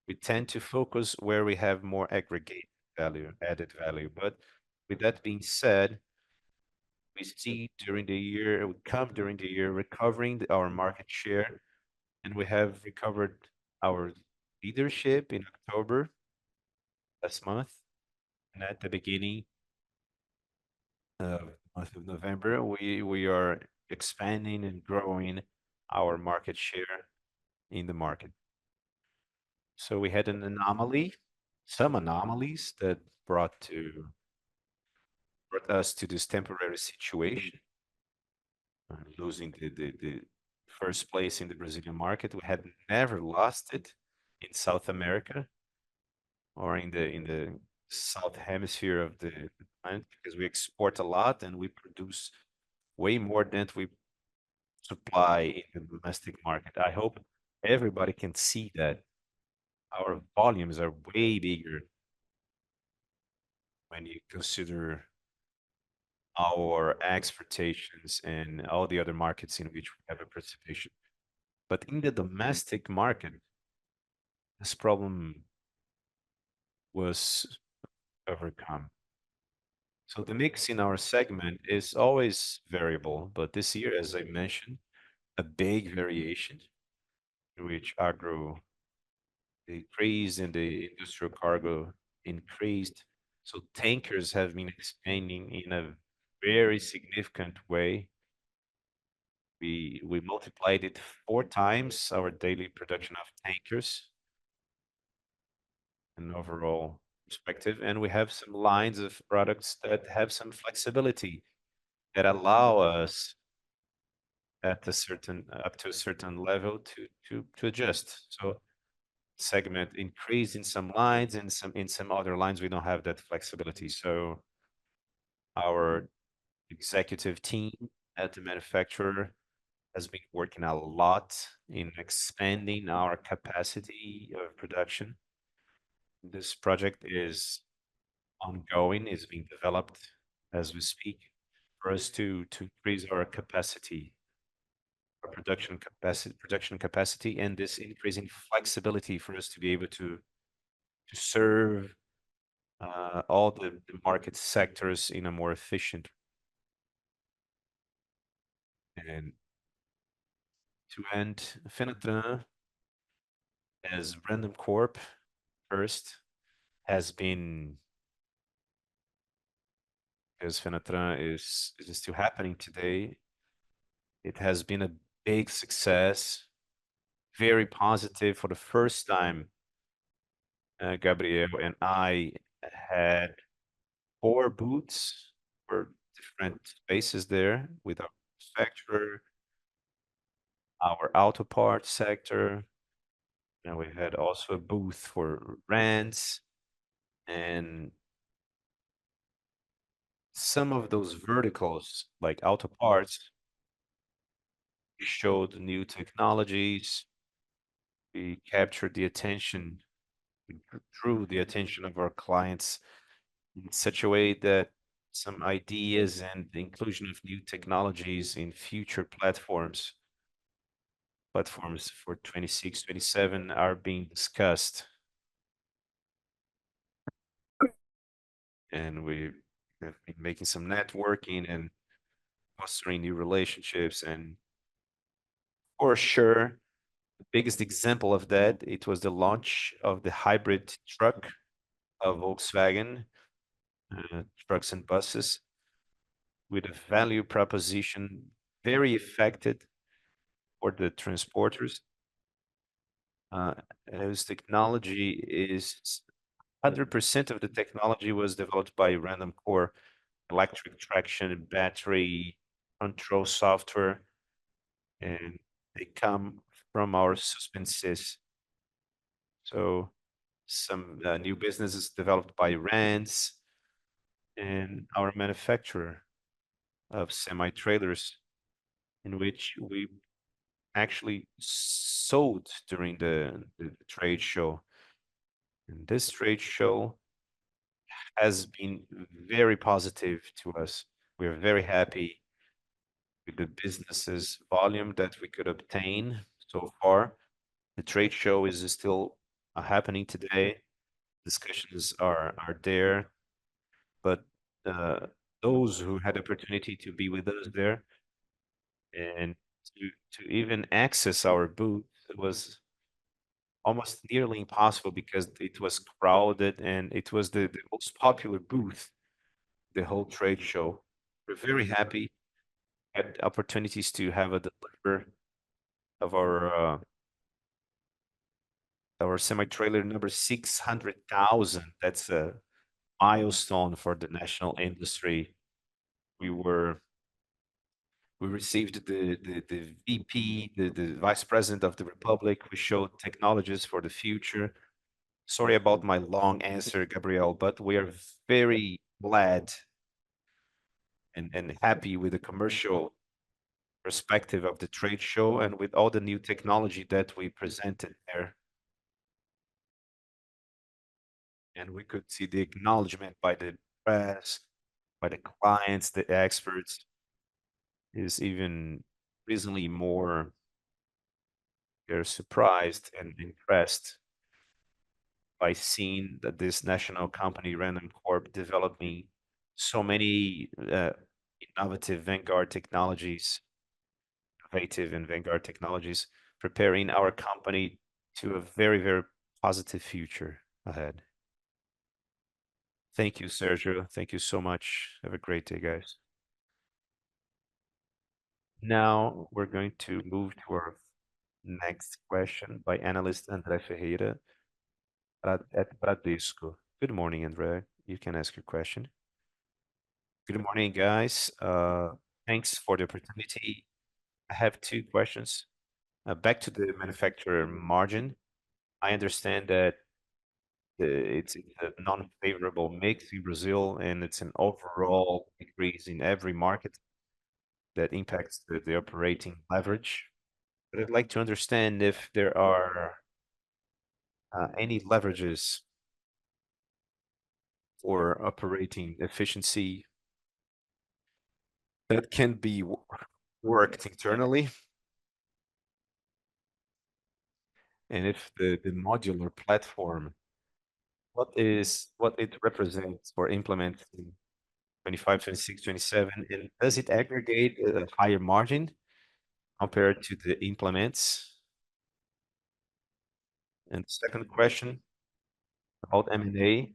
we tend to focus where we have more aggregate value, added value. But with that being said, we see during the year, we come during the year recovering our market share, and we have recovered our leadership in October last month. And at the beginning of the month of November, we are expanding and growing our market share in the market. So we had an anomaly, some anomalies that brought us to this temporary situation, losing the first place in the Brazilian market. We had never lost it in South America or in the south hemisphere of the planet because we export a lot and we produce way more than we supply in the domestic market. I hope everybody can see that our volumes are way bigger when you consider our exportations and all the other markets in which we have a participation. But in the domestic market, this problem was overcome. So the mix in our segment is always variable, but this year, as I mentioned, a big variation in which agro decreased and the industrial cargo increased. So tankers have been expanding in a very significant way. We multiplied it 4 times our daily production of tankers in overall perspective, and we have some lines of products that have some flexibility that allow us at a certain up to a certain level to adjust. So segment increase in some lines and some other lines we don't have that flexibility. So our executive team at the manufacturer has been working a lot in expanding our capacity of production. This project is ongoing, is being developed as we speak for us to increase our capacity, our production capacity, and this increasing flexibility for us to be able to serve all the market sectors in a more efficient and to end Fenatran as Random Corp first has been as Fenatran is still happening today. It has been a big success, very positive for the first time. Gabriel and I had 4 booths for different spaces there with our manufacturer, our auto parts sector, and we had also a booth for rents and some of those verticals like auto parts. We showed new technologies. We captured the attention, we drew the attention of our clients in such a way that some ideas and the inclusion of new technologies in future platforms for 26, 27 are being discussed. And we have been making some networking and fostering new relationships. And for sure, the biggest example of that, it was the launch of the hybrid truck of Volkswagen, trucks and buses, with a value proposition very effective for the transporters. As technology is 100% of the technology was developed by Random Core, electric traction, battery, control software, and they come from our suspenses. So some new businesses developed by Rands and our manufacturer of semi-trailers, in which we actually sold during the trade show. And this trade show has been very positive to us. We're very happy with the businesses volume that we could obtain so far. The trade show is still happening today. Discussions are there, but uh, those who had opportunity to be with us there and to even access our booth was almost nearly impossible because it was crowded and it was the most popular booth the whole trade show. We're very happy had opportunities to have a deliver of our semi-trailer number 600,000. That's a milestone for the national industry. We were we received the VP, the Vice President of the Republic. We showed technologies for the future. Sorry about my long answer, Gabriel, but we are very glad and happy with the commercial perspective of the trade show and with all the new technology that we presented there. And we could see the acknowledgement by the press, by the clients, the experts, is even recently more they're surprised and impressed by seeing that this national company, Random Corp, developing so many innovative vanguard technologies, innovative and vanguard technologies, preparing our company to a very, very positive future ahead. Thank you, Sergio. Thank you so much. Have a great day, guys. Now we're going to move to our next question by analyst André Ferreira at Bradesco. Good morning, André. You can ask your question. Good morning, guys. Thanks for the opportunity. I have two questions. Back to the manufacturer margin. I understand that it's a non-favorable mix in Brazil, and it's an overall decrease in every market that impacts the operating leverage. But I'd like to understand if there are any leverages for operating efficiency that can be worked internally, and if the modular platform, what it represents for implementing 25, 26, 27, and does it aggregate a higher margin compared to the implements? And second question about M&A,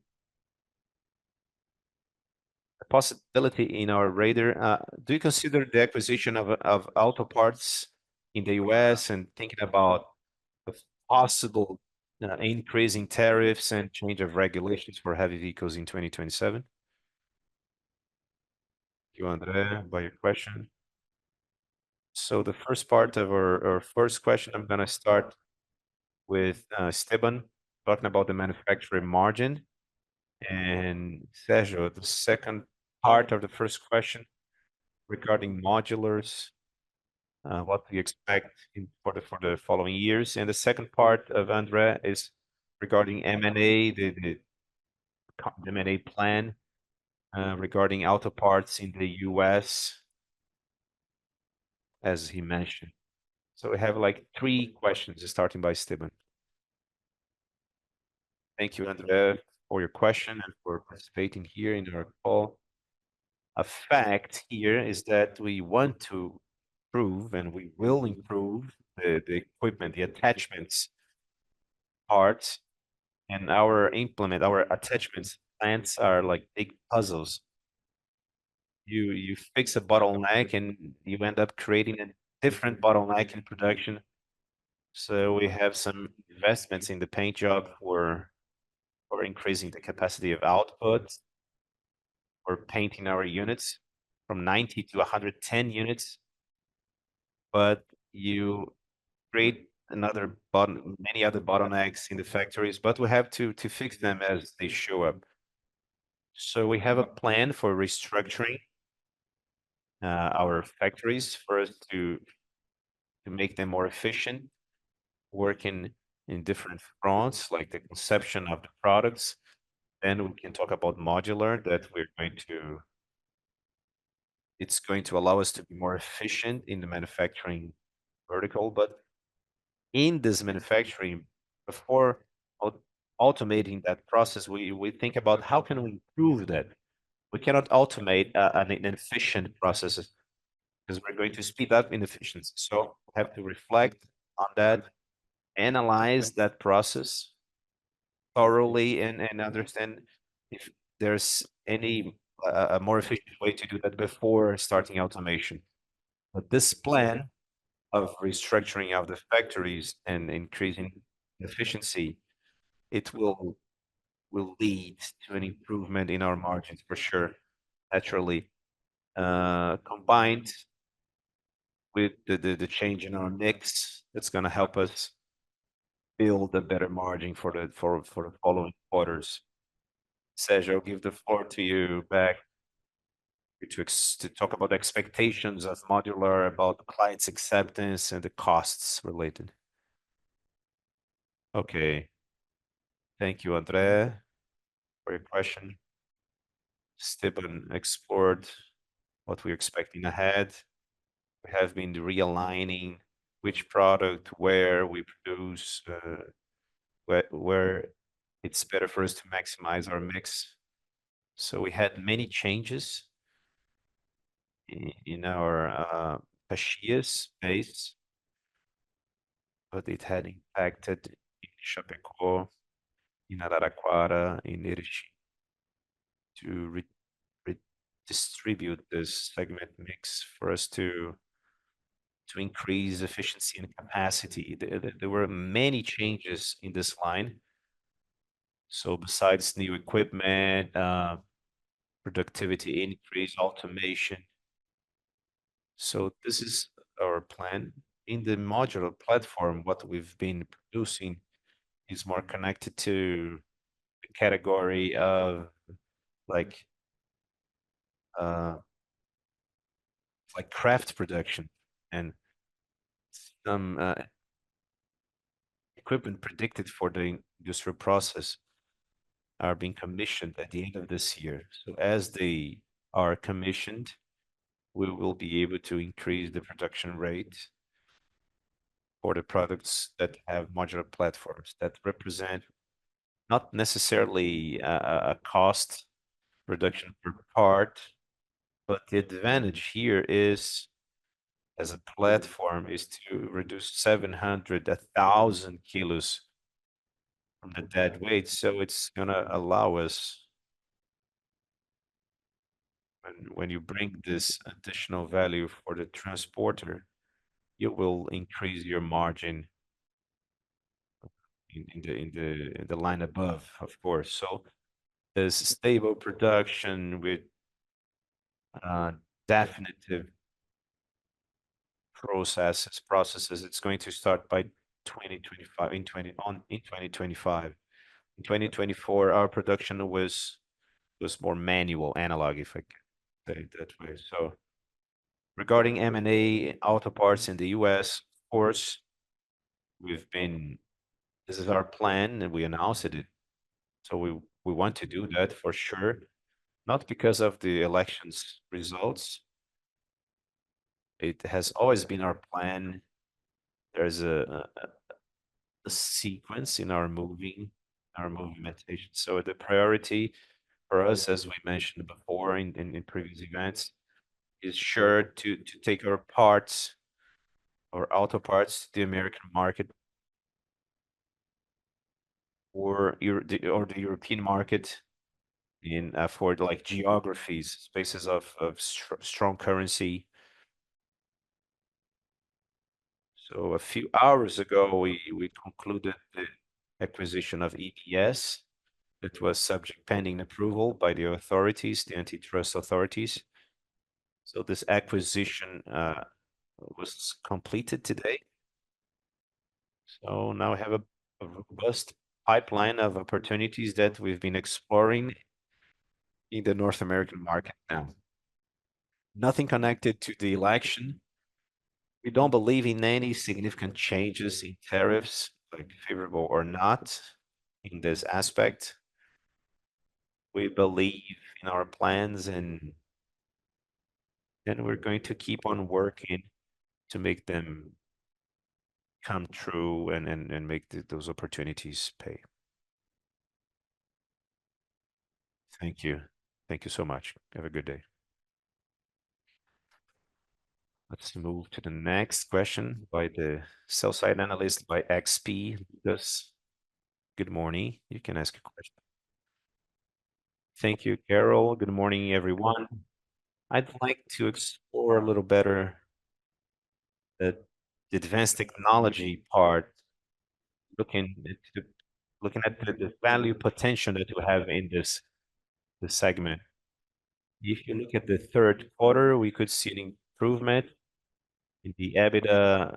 a possibility in our radar. Do you consider the acquisition of auto parts in the US and thinking about a possible increase in tariffs and change of regulations for heavy vehicles in 2027? Thank you, André, by your question. So the first part of our first question, I'm going to start with Esteban talking about the manufacturing margin. And Sergio, the second part of the first question regarding modulars, what we expect for the following years. And the second part of André is regarding M&A, the M&A plan regarding auto parts in the US, as he mentioned. So we have like three questions starting by Esteban. Thank you, André, for your question and for participating here in our call. A fact here is that we want to improve and we will improve the equipment, the attachments parts, and our attachments plants are like big puzzles. You fix a bottleneck and you end up creating a different bottleneck in production. So we have some investments in the paint job for increasing the capacity of output or painting our units from 90 to 110 units. But you create many other bottlenecks in the factories, but we have to fix them as they show up. So we have a plan for restructuring our factories for us to make them more efficient, working in different fronts, like the conception of the products. Then we can talk about modular that we're going it's going to allow us to be more efficient in the manufacturing vertical. But in this manufacturing, before au- automating that process, we think about how can we improve that. We cannot automate an efficient process because we're going to speed up inefficiency. So we have to reflect on that, analyze that process thoroughly, and understand if there's any a more efficient way to do that before starting automation. But this plan of restructuring of the factories and increasing efficiency, it will lead to an improvement in our margins for sure, naturally. Combined with the change in our mix, it's going to help us build a better margin for the following quarters. Sergio, I'll give the floor to you back to talk about expectations of modular, about clients' acceptance and the costs related. Okay. Thank you, Andre, for your question. Stephen explored what we're expecting ahead. We have been realigning which product, where we produce, where it's better for us to maximize our mix. So we had many changes in our Caxias base, but it had impacted in Chapecó, in Araraquara, in Erechim, to redistribute this segment mix for us to increase efficiency and capacity. There were many changes in this line. So besides new equipment, productivity increase, automation. So this is our plan. In the modular platform, what we've been producing is more connected to the category of like uh, like craft production and some equipment predicted for the industrial process are being commissioned at the end of this year. So as they are commissioned, we will be able to increase the production rate for the products that have modular platforms that represent not necessarily a cost reduction per part, but the advantage here is as a platform is to reduce 700, 1,000 kilos from the dead weight. So it's gonna allow us when you bring this additional value for the transporter, you will increase your margin in the line above, of course. So there's stable production with uh, definitive processes. It's going to start by 2025 in 2025. In 2024, our production was more manual, analog, if I can say it that way. So regarding M&A auto parts in the US, of course, we've been this is our plan and we announced it. So we want to do that for sure, not because of the elections results. It has always been our plan. There's a sequence in our movimentation. So the priority for us, as we mentioned before in previous events, is sure to take our parts or auto parts to the American market or the European market in for like geographies, spaces of strong currency. So a few hours ago, we concluded the acquisition of EPS. It was subject pending approval by the authorities, the antitrust authorities. So this acquisition was completed today. So now we have a robust pipeline of opportunities that we've been exploring in the North American market now. Nothing connected to the election. We don't believe in any significant changes in tariffs, like favorable or not, in this aspect. We believe in our plans and and we're going to keep on working to make them come true and make those opportunities pay. Thank you. Thank you so much. Have a good day. Let's move to the next question by the sell-side analyst by XP. Lucas, good morning. You can ask a question. Thank you, Carol. Good morning, everyone. I'd like to explore a little better the, the advanced technology part, looking looking at the value potential that you have in this segment. If you look at the third quarter, we could see an improvement in the EBITDA,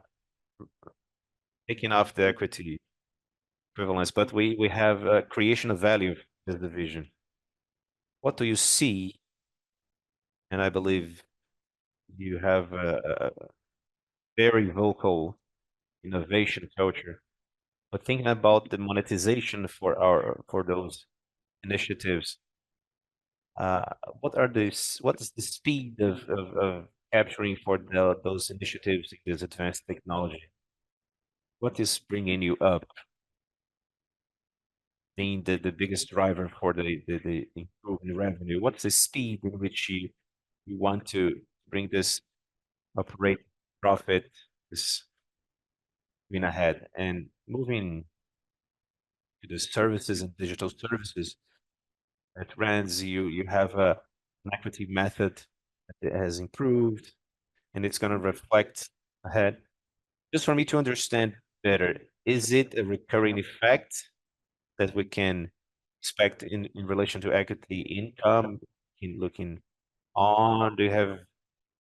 taking off the equity equivalence, but we have a creation of value in this division. What do you see? And I believe you have a very vocal innovation culture. But thinking about the monetization for those initiatives, uh, what is the speed of capturing for those initiatives in this advanced technology? What is bringing you up, being the biggest driver for the improving revenue? What's the speed in which you want to bring this operate profit this moving ahead? And moving to the services and digital services, at Rands, you have an equity method that has improved, and it's going to reflect ahead. Just for me to understand better, is it a recurring effect that we can expect in relation to equity income in looking on? Do you have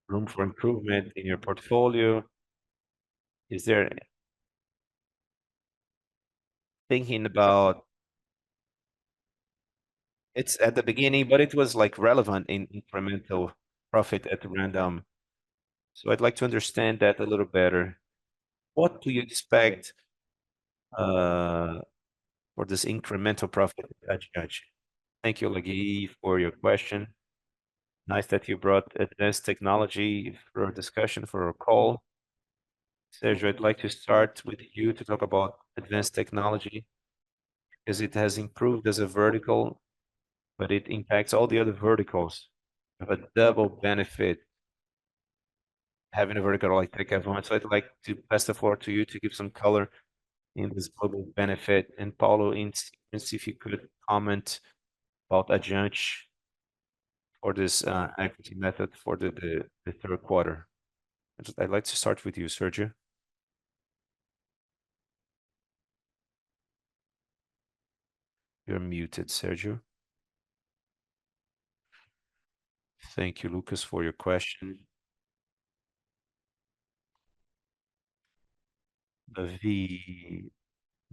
room for improvement in your portfolio? Is there thinking about it's at the beginning, but it was like relevant in incremental profit at random. So I'd like to understand that a little better. What do you expect uh, for this incremental profit at Judge? Thank you, Lagi, for your question. Nice that you brought advanced technology for our discussion, for our call. Sergio, I'd like to start with you to talk about advanced technology because it has improved as a vertical, but it impacts all the other verticals. Have a double benefit having a vertical like Tech F1. So I'd like to pass the floor to you to give some color in this global benefit. And Paulo, in sequence, if you could comment about Adjunct for this equity method for the third quarter. I'd like to start with you, Sergio. You're muted, Sergio. Thank you, Lucas, for your question. V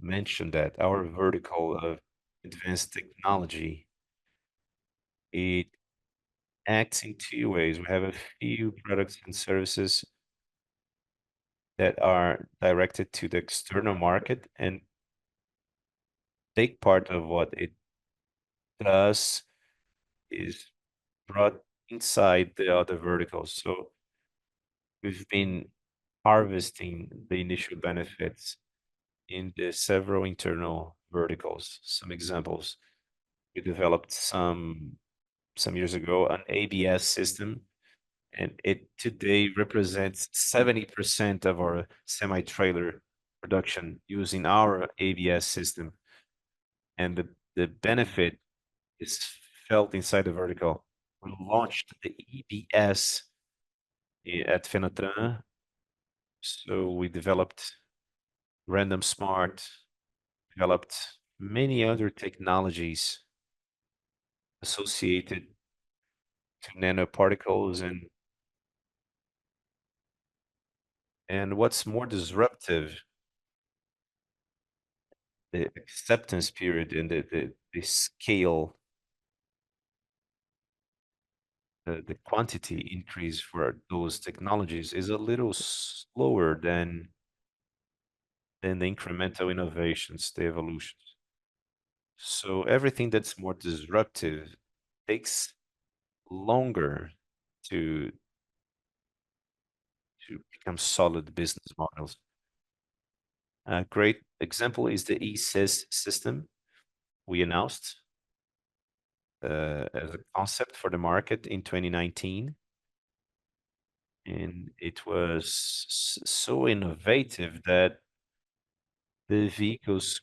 mentioned that our vertical of advanced technology, it acts in two ways. We have a few products and services that are directed to the external market, and big part of what it does is brought inside the other verticals. So we've been harvesting the initial benefits in the several internal verticals. Some examples, we developed some years ago an ABS system, and it today represents 70% of our semi-trailer production using our ABS system. And the benefit is felt inside the vertical. We launched the EBS at Fenatran. So we developed Random Smart, developed many other technologies associated to nanoparticles and what's more disruptive, the acceptance period and the scale, the quantity increase for those technologies is a little slower than the incremental innovations, the evolutions. So everything that's more disruptive takes longer to to become solid business models. A great example is the ESIS system we announced as a concept for the market in 2019. And it was so innovative that the vehicles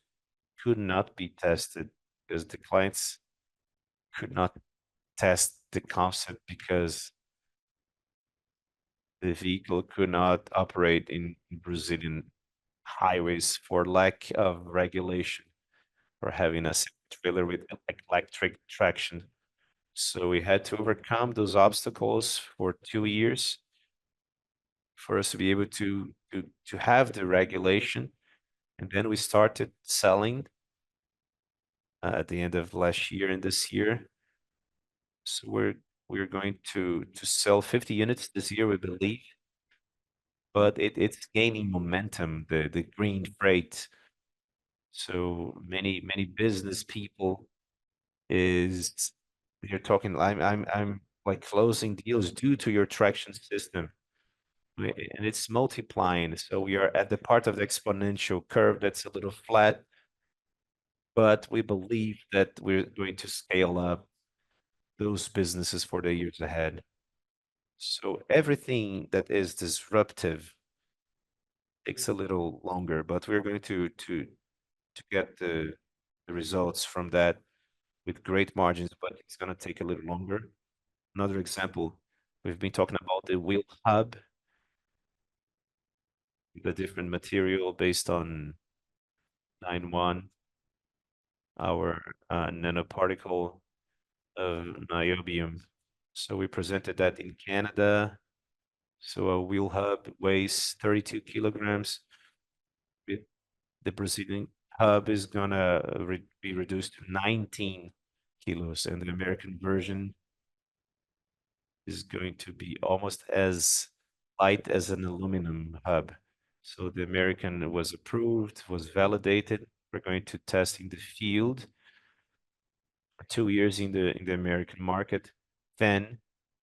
could not be tested because the clients could not test the concept because the vehicle could not operate in Brazilian highways for lack of regulation for having a trailer with electric traction. So we had to overcome those obstacles for 2 years for us to be able to have the regulation. And then we started selling at the end of last year and this year. So we're going to sell 50 units this year, we believe, but it's gaining momentum, the green freight. So many business people is you're talking I'm like closing deals due to your traction system. And it's multiplying. So we are at the part of the exponential curve that's a little flat, but we believe that we're going to scale up those businesses for the years ahead. So everything that is disruptive takes a little longer, but we're going to get the results from that with great margins, but it's going to take a little longer. Another example, we've been talking about the wheel hub, the different material based on 9-1, our nanoparticle of niobium. So we presented that in Canada. So a wheel hub weighs 32 kilograms. The Brazilian hub is gonna be reduced to 19 kilos, and the American version is going to be almost as light as an aluminum hub. So the American was approved, was validated. We're going to test in the field for 2 years in the American market. Then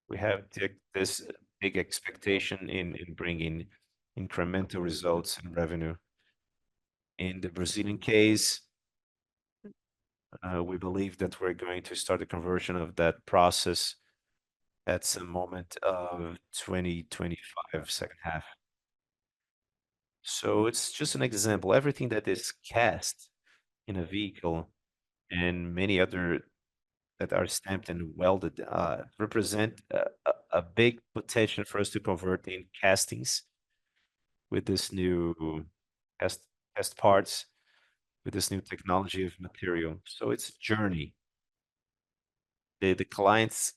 we have this big expectation in bringing incremental results and revenue. In the Brazilian case, we believe that we're going to start the conversion of that process at some moment of 2025, second half. So it's just an example. Everything that is cast in a vehicle and many other that are stamped and welded represent a big potential for us to convert in castings with this new cast, cast parts, with this new technology of material. So it's a journey. The clients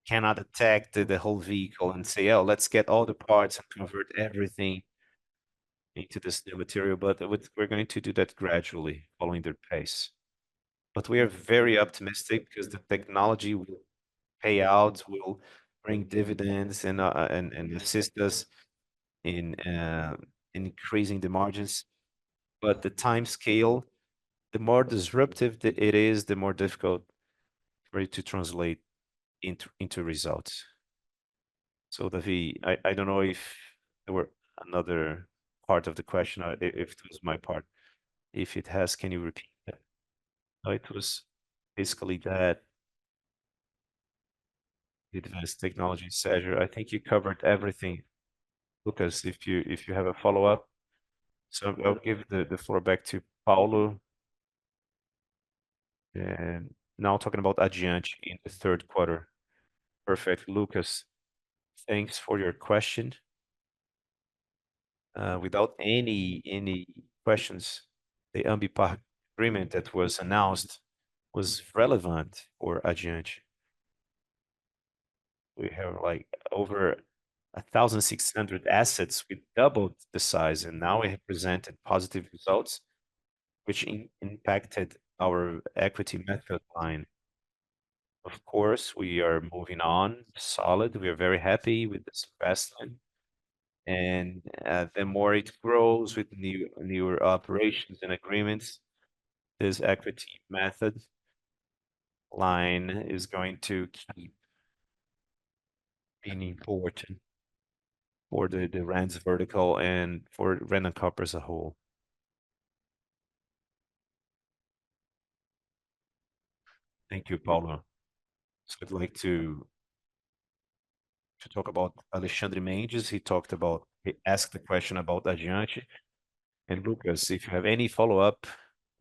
cannot attack the whole vehicle and say, oh, let's get all the parts and convert everything into this new material, but we're going to do that gradually, following their pace. But we are very optimistic because the technology will pay out, will bring dividends and assist us in increasing the margins. But the time scale, the more disruptive it is, the more difficult for it to translate into results. So Davi, I don't know if there were another part of the question, or if it was my part. If it has, can you repeat that? No, it was basically that the advanced technology Sergio. I think you covered everything. Lucas, if you have a follow-up, so I'll give the floor back to Paulo. And now talking about Addiante in the third quarter. Perfect. Lucas, thanks for your question. Without any questions, the Ambipar agreement that was announced was relevant for Addiante. We have like over 1,600 assets. We doubled the size, and now we have presented positive results, which impacted our equity method line. Of course, we are moving on solid. We are very happy with this investment. And the more it grows with newer operations and agreements, this equity method line is going to keep being important. for the Rands vertical and for Random Corp as a whole? Thank you, Paulo. So I'd like to talk about Alexandre Mendes. He asked the question about Adiante. And Lucas, if you have any follow-up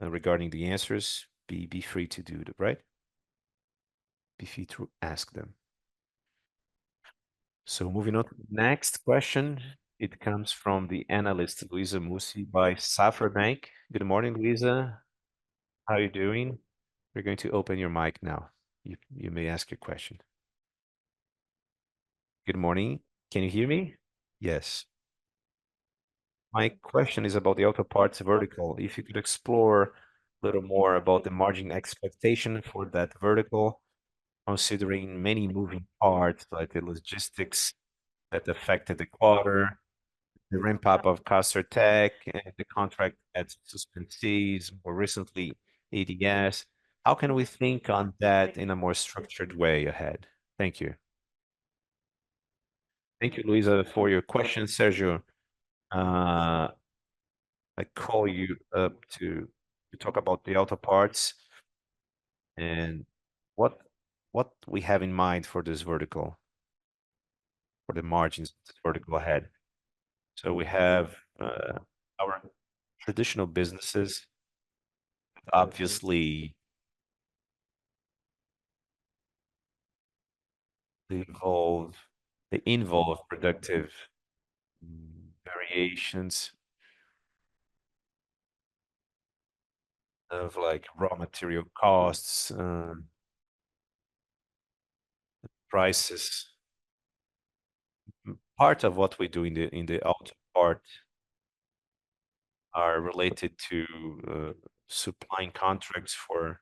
regarding the answers, be free to do it, right? Be free to ask them. So moving on to the next question. It comes from the analyst Luisa Musi by Safra Bank. Good morning, Luisa. How are you doing? We're going to open your mic now. You may ask your question. Good morning. Can you hear me? Yes. My question is about the auto parts vertical. If you could explore a little more about the margin expectation for that vertical, considering many moving parts like the logistics that affected the quarter, the ramp up of Caster Tech, and the contract at Suspensees, more recently ADS. How can we think on that in a more structured way ahead? Thank you. Thank you, Luisa, for your question. Sergio, uh, I call you up to talk about the auto parts and what what we have in mind for this vertical, for the margins of this vertical ahead. So we have our traditional businesses, obviously they involve they involve productive variations of like raw material costs, prices. Part of what we do in the auto part are related to supplying contracts for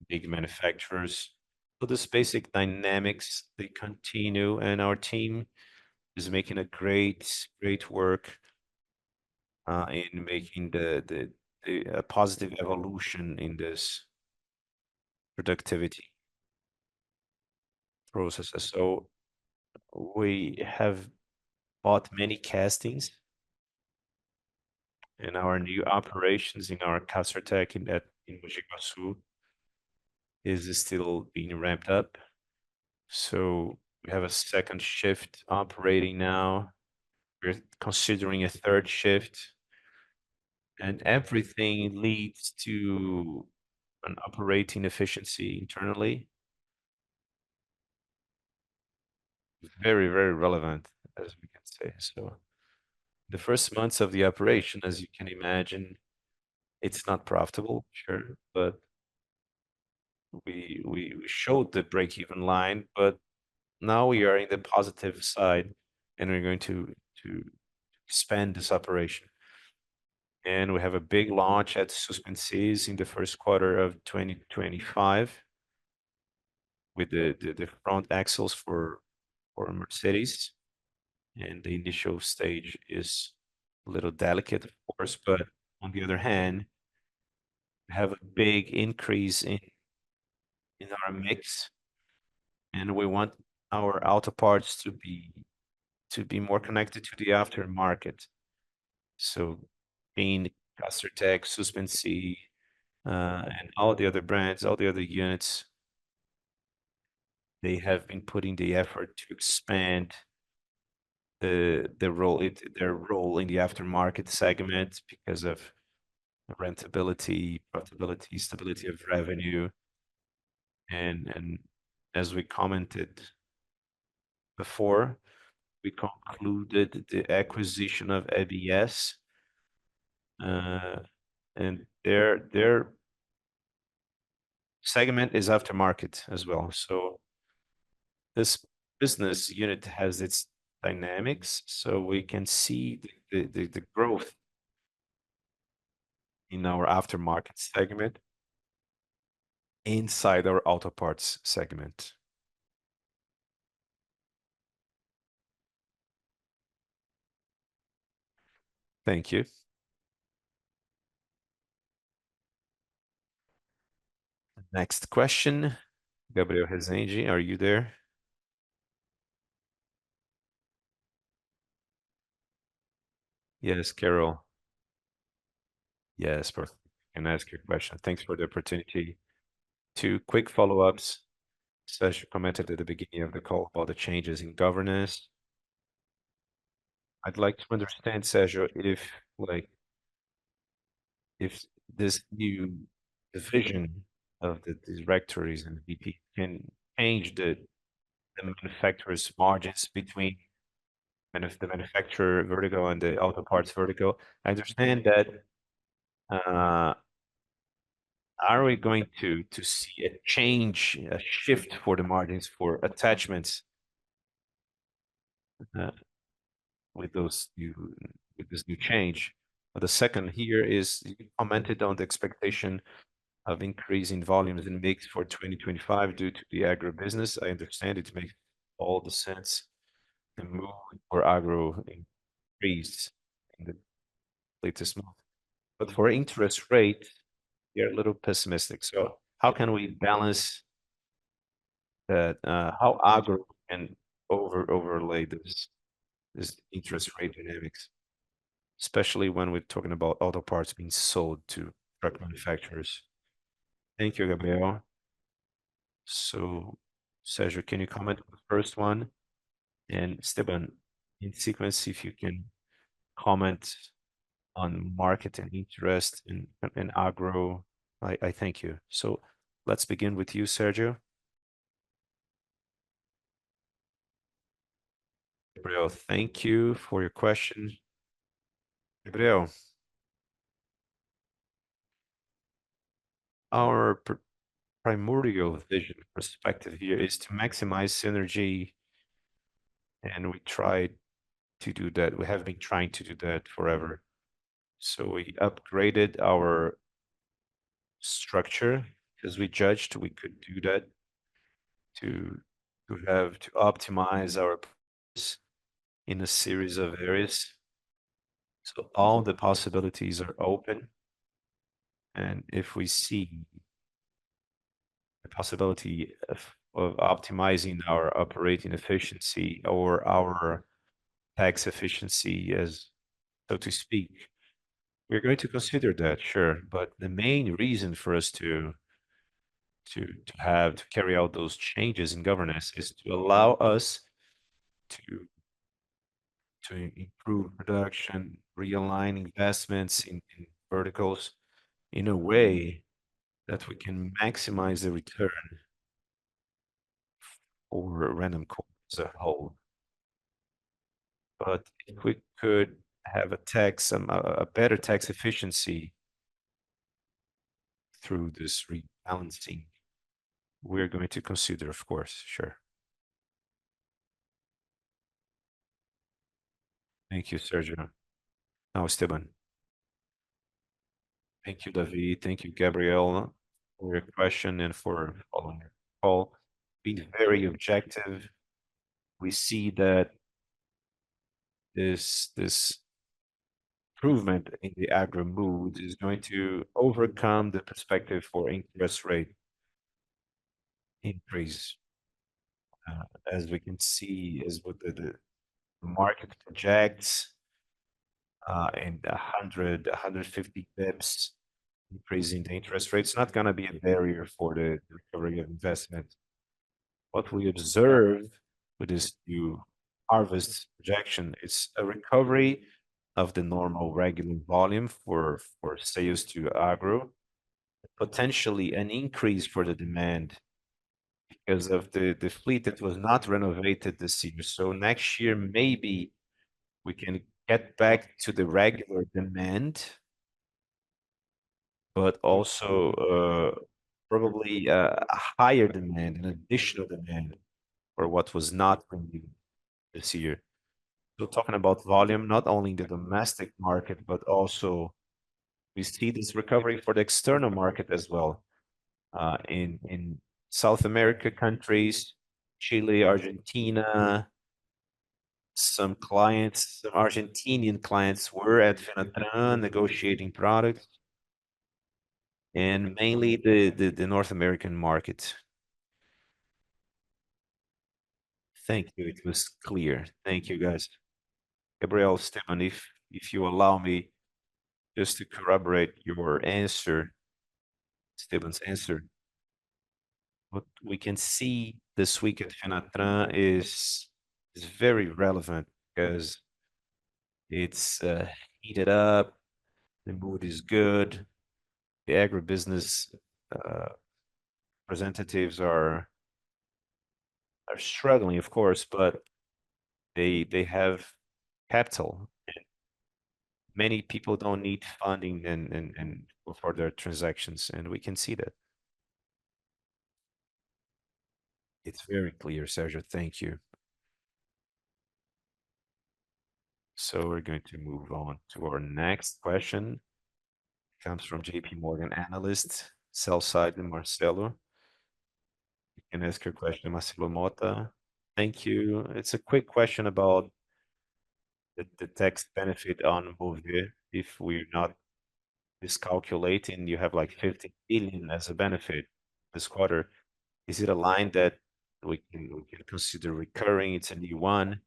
big manufacturers. So this basic dynamics, they continue, and our team is making a great work in making the a positive evolution in this productivity processes. So we have bought many castings in our new operations in our Castertech in Mogi Guaçu is still being ramped up. So we have a second shift operating now. We're considering a third shift, and everything leads to an operating efficiency internally. Very relevant, as we can say. So the first months of the operation, as you can imagine, it's not profitable, sure, but we showed the break-even line, but now we are in the positive side, and we're going to expand this operation. And we have a big launch at Suspensees in the first quarter of 2025 with the front axles for Mercedes. And the initial stage is a little delicate, of course, but on the other hand, we have a big increase in our mix, and we want our auto parts to be more connected to the aftermarket. So being Castertech, Suspensee, and all the other brands, all the other units, they have been putting the effort to expand their role in the aftermarket segment because of rentability, profitability, stability of revenue, and as we commented before, we concluded the acquisition of ABS, uh, and their segment is aftermarket as well. So this business unit has its dynamics, so we can see the growth in our aftermarket segment inside our auto parts segment. Thank you. Next question, Gabriel Rezende, are you there? Yes, Carol. Yes, perfect. Can ask your question. Thanks for the opportunity. Two quick follow-ups. Sergio commented at the beginning of the call about the changes in governance. I'd like to understand, Sergio, if like if this new division of the directories and VP can change the manufacturer's margins between the manufacturer vertical and the auto parts vertical. I understand that uh, are we going to see a change, a shift for the margins for attachments uh, with those new with this new change? But the second here is you commented on the expectation of increasing volumes and mix for 2025 due to the agribusiness. I understand it makes all the sense to move for agro increase in the latest month. But for interest rate, they're a little pessimistic. So how can we balance that? How agro can overlay this interest rate dynamics, especially when we're talking about auto parts being sold to truck manufacturers? Thank you, Gabriel. So, Sergio, can you comment on the first one? And Esteban, in sequence, if you can comment on market and interest in agro, I thank you. So let's begin with you, Sergio. Gabriel, thank you for your question. Gabriel, our primordial vision perspective here is to maximize synergy, and we try to do that. We have been trying to do that forever. So we upgraded our structure because we judged we could do that to to optimize our process in a series of areas. So all the possibilities are open, and if we see the possibility of optimizing our operating efficiency or our tax efficiency, as so to speak, we're going to consider that, sure. But the main reason for us to have to carry out those changes in governance is to allow us to improve production, realign investments in verticals in a way that we can maximize the return for Random Corp as a whole. But if we could have a better tax efficiency through this rebalancing, we're going to consider, of course, sure. Thank you, Sergio. Now, Esteban. Thank you, David. Thank you, Gabriel, for your question and for following your call. Being very objective, we see that this improvement in the agro mood is going to overcome the perspective for interest rate increase. As we can see, as what the market projects, in 150 bips increase in the interest rate, it's not going to be a barrier for the recovery of investment. What we observe with this new harvest projection is a recovery of the normal regular volume for sales to agro, potentially an increase for the demand because of the fleet that was not renovated this year. So next year, maybe we can get back to the regular demand, but also probably a higher demand, an additional demand for what was not renewed this year. So talking about volume, not only in the domestic market, but also we see this recovery for the external market as well. In South America countries, Chile, Argentina, some clients, some Argentinian clients were at Fenatran negotiating products, and mainly the North American market. Thank you. It was clear. Thank you, guys. Gabriel, Stephanie, if you allow me, just to corroborate your answer, Steven's answer, what we can see this week at Fenatran is very relevant because it's heated up, the mood is good, the agribusiness uh, representatives are struggling, of course, but they have capital. Many people don't need funding and for their transactions, and we can see that. It's very clear, Sergio. Thank you. So we're going to move on to our next question. Comes from JP Morgan analyst, sell side Marcelo. You can ask your question, Marcelo Mota. Thank you. It's a quick question about the tax benefit on Mover. If we're not miscalculating, you have like 50 billion as a benefit this quarter. Is it a line that we can consider recurring? It's a new one.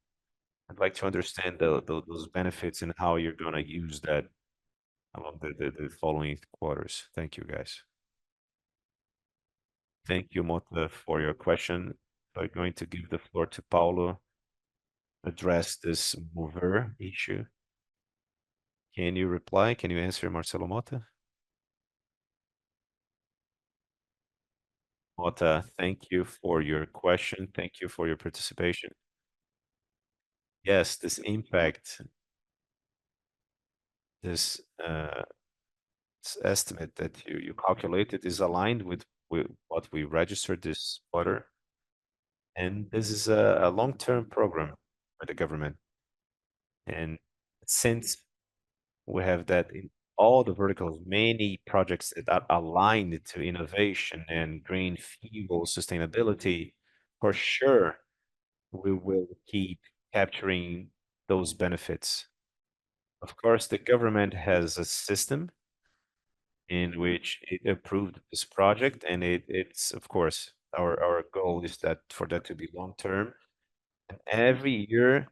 I'd like to understand those benefits and how you're gonna use that along the following quarters. Thank you, guys. Thank you, Mota, for your question. I'm going to give the floor to Paulo, address this mover issue. Can you reply? Can you answer, Marcelo Mota? Mota, thank you for your question. Thank you for your participation. Yes, this impact, this estimate that you calculated is aligned with what we registered this quarter. And this is a long-term program for the government. And since we have that in all the verticals, many projects that are aligned to innovation and green fuel sustainability, for sure, we will keep capturing those benefits. Of course, the government has a system in which it approved this project, and it's of course our goal is that for that to be long term. And every year,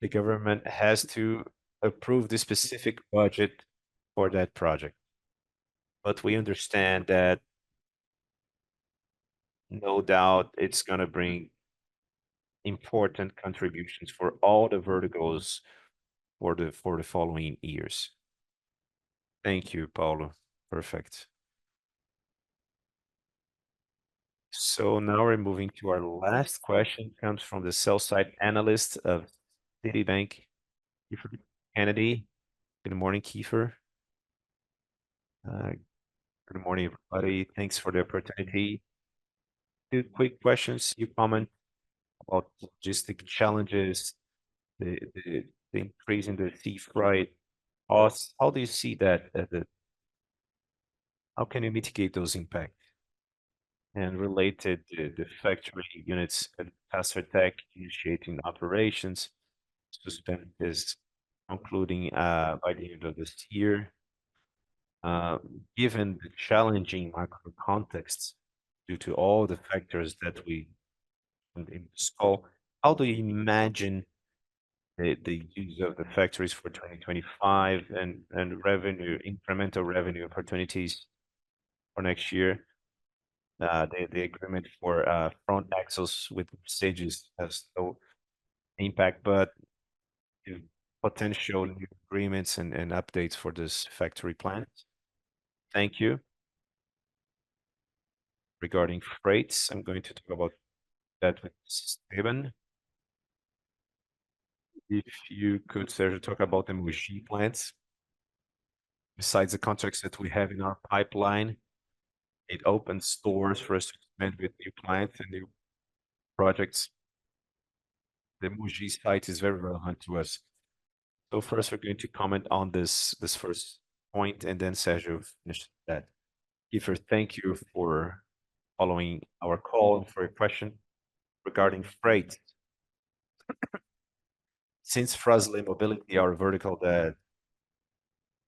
the government has to approve the specific budget for that project. But we understand that no doubt it's going to bring important contributions for all the verticals for the following years. Thank you, Paulo. Perfect. So now we're moving to our last question. Comes from the sell-side analyst of Citibank, Kiefer Kennedy. Good morning, Kiefer. Uh, Good morning, everybody. Thanks for the opportunity. Two quick questions. You comment about logistic challenges, the increase in the sea freight costs. How do you see that? How can you mitigate those impacts? And related, the factory units at Tech initiating operations, suspend is concluding by the end of this year. Uh, Given the challenging macro context due to all the factors that we in this call, how do you imagine the use of the factories for 2025 and revenue, incremental revenue opportunities for next year? The agreement for front axles with stages has no impact, but the potential new agreements and updates for this factory plant. Thank you. Regarding freights, I'm going to talk about that with Steven. If you could, Sergio, talk about the Mogi plants. Besides the contracts that we have in our pipeline, it opens doors for us to expand with new clients and new projects. The Mogi site is very relevant to us. So first, we're going to comment on this first point, and then Sergio finish that. Kiefer, thank you for following our call and for your question regarding freight. Since Fras-le Mobility, our vertical that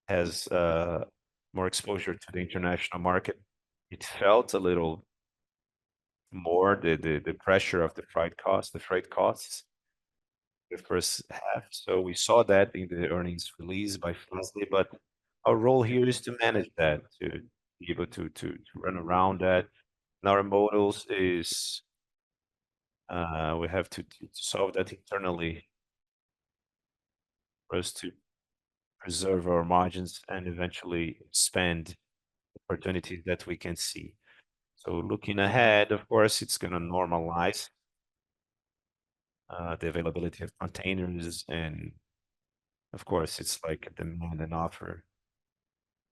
has more exposure to the international market, it felt a little more the pressure of the freight costs the first half. So we saw that in the earnings release by Fastly, but our role here is to manage that, to be able to run around that. And our models is we have to solve that internally for us to preserve our margins and eventually expand opportunities that we can see. So looking ahead, of course, it's going to normalize the availability of containers, and of course, it's like a demand and offer.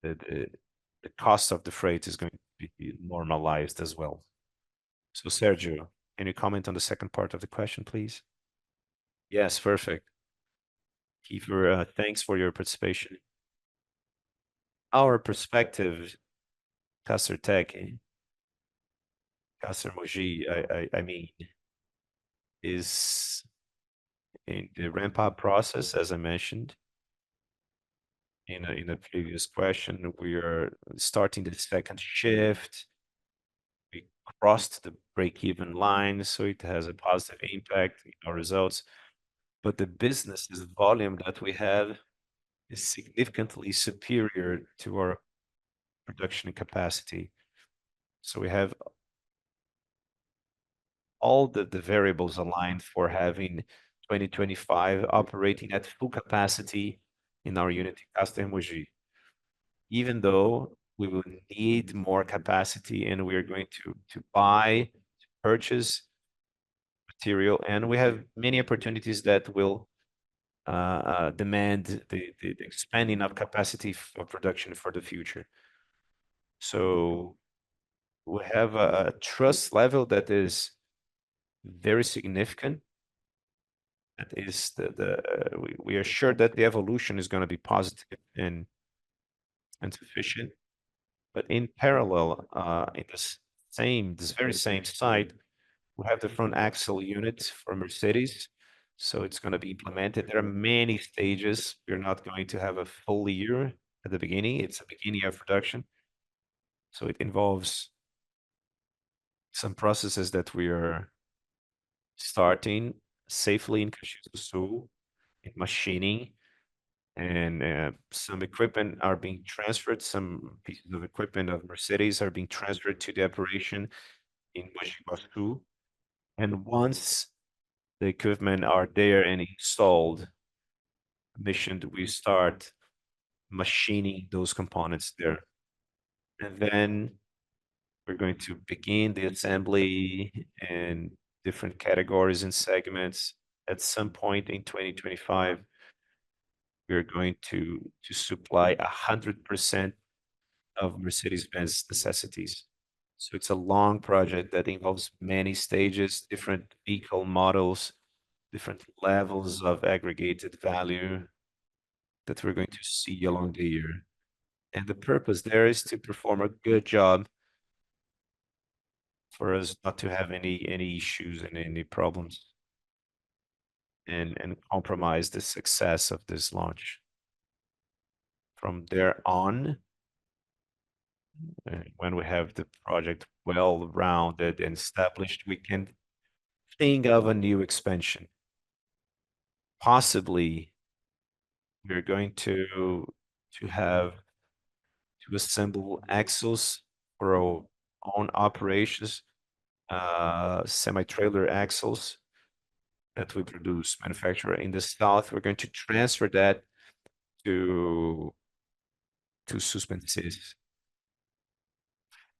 The the cost of the freight is going to be normalized as well. So Sergio, can you comment on the second part of the question, please? Yes, perfect. Kiefer, thanks for your participation. Our perspective, Caster Tech, Caster Mogi, I mean, is in the ramp-up process, as I mentioned in a previous question. We are starting the second shift. We crossed the break-even line, so it has a positive impact in our results. But the business's volume that we have is significantly superior to our production capacity. So we have all the variables aligned for having 2025 operating at full capacity in our unit in Caster Mogi. Even though we will need more capacity and we are going to buy, to purchase material, and we have many opportunities that will demand the expanding of capacity for production for the future. So we have a trust level that is very significant. That is we are sure that the evolution is going to be positive and sufficient. But in parallel, in this very same site, we have the front axle unit for Mercedes. So it's going to be implemented. There are many stages. We're not going to have a full year at the beginning. It's the beginning of production. So it involves some processes that we are starting safely in Caxias do Sul, in machining, and some equipment are being transferred. Some pieces of equipment of Mercedes are being transferred to the operation in Mogi Guaçu. And once the equipment are there and installed, commissioned, we start machining those components there. And then we're going to begin the assembly in different categories and segments. At some point in 2025, we're going to supply 100% of Mercedes-Benz necessities. So it's a long project that involves many stages, different vehicle models, different levels of aggregated value that we're going to see along the year. And the purpose there is to perform a good job for us not to have any issues and any problems and compromise the success of this launch. From there on, when we have the project well rounded and established, we can think of a new expansion. Possibly, we're going to have to assemble axles for our own operations, semi-trailer axles that we produce, manufacture in the south. We're going to transfer that to Suspensys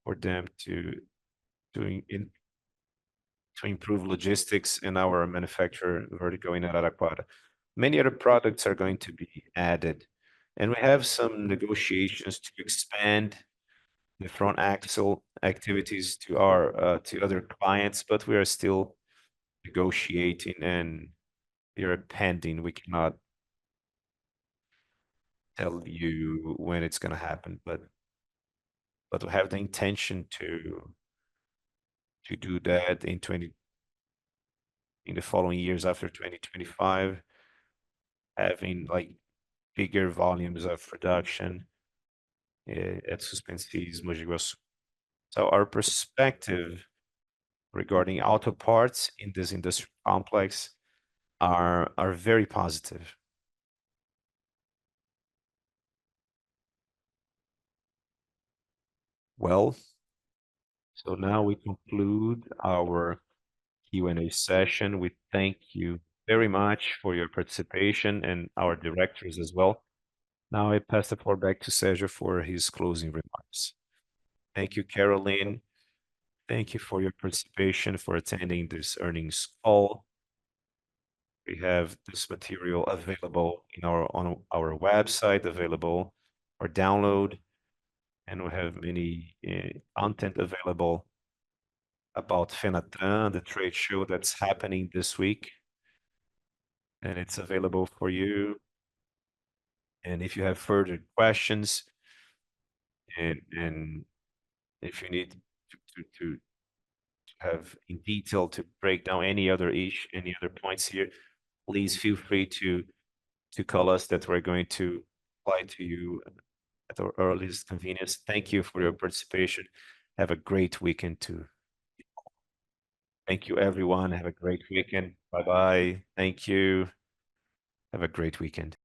for them to improve logistics in our manufacturer vertical in Araraquara. Many other products are going to be added, and we have some negotiations to expand the front axle activities to our to other clients, but we are still negotiating and they are pending. We cannot tell you when it's going to happen, but we have the intention to do that in the following years after 2025, having like bigger volumes of production at Suspensys Mogi Guaçu. So our perspective regarding auto parts in this industry complex, are very positive. Well, so now we conclude our Q&A session. We thank you very much for your participation and our directors as well. Now I pass the floor back to Sergio for his closing remarks. Thank you, Caroline. Thank you for your participation, for attending this earnings call. We have this material available on our website, available for download, and we have many content available about Fenatran, the trade show that's happening this week, and it's available for you. And if you have further questions, and if you need to have in detail to break down any other issue, any other points here, please feel free to call us, that we're going to reply to you at our earliest convenience. Thank you for your participation. Have a great weekend too. Thank you, everyone. Have a great weekend. Bye-bye. Thank you. Have a great weekend.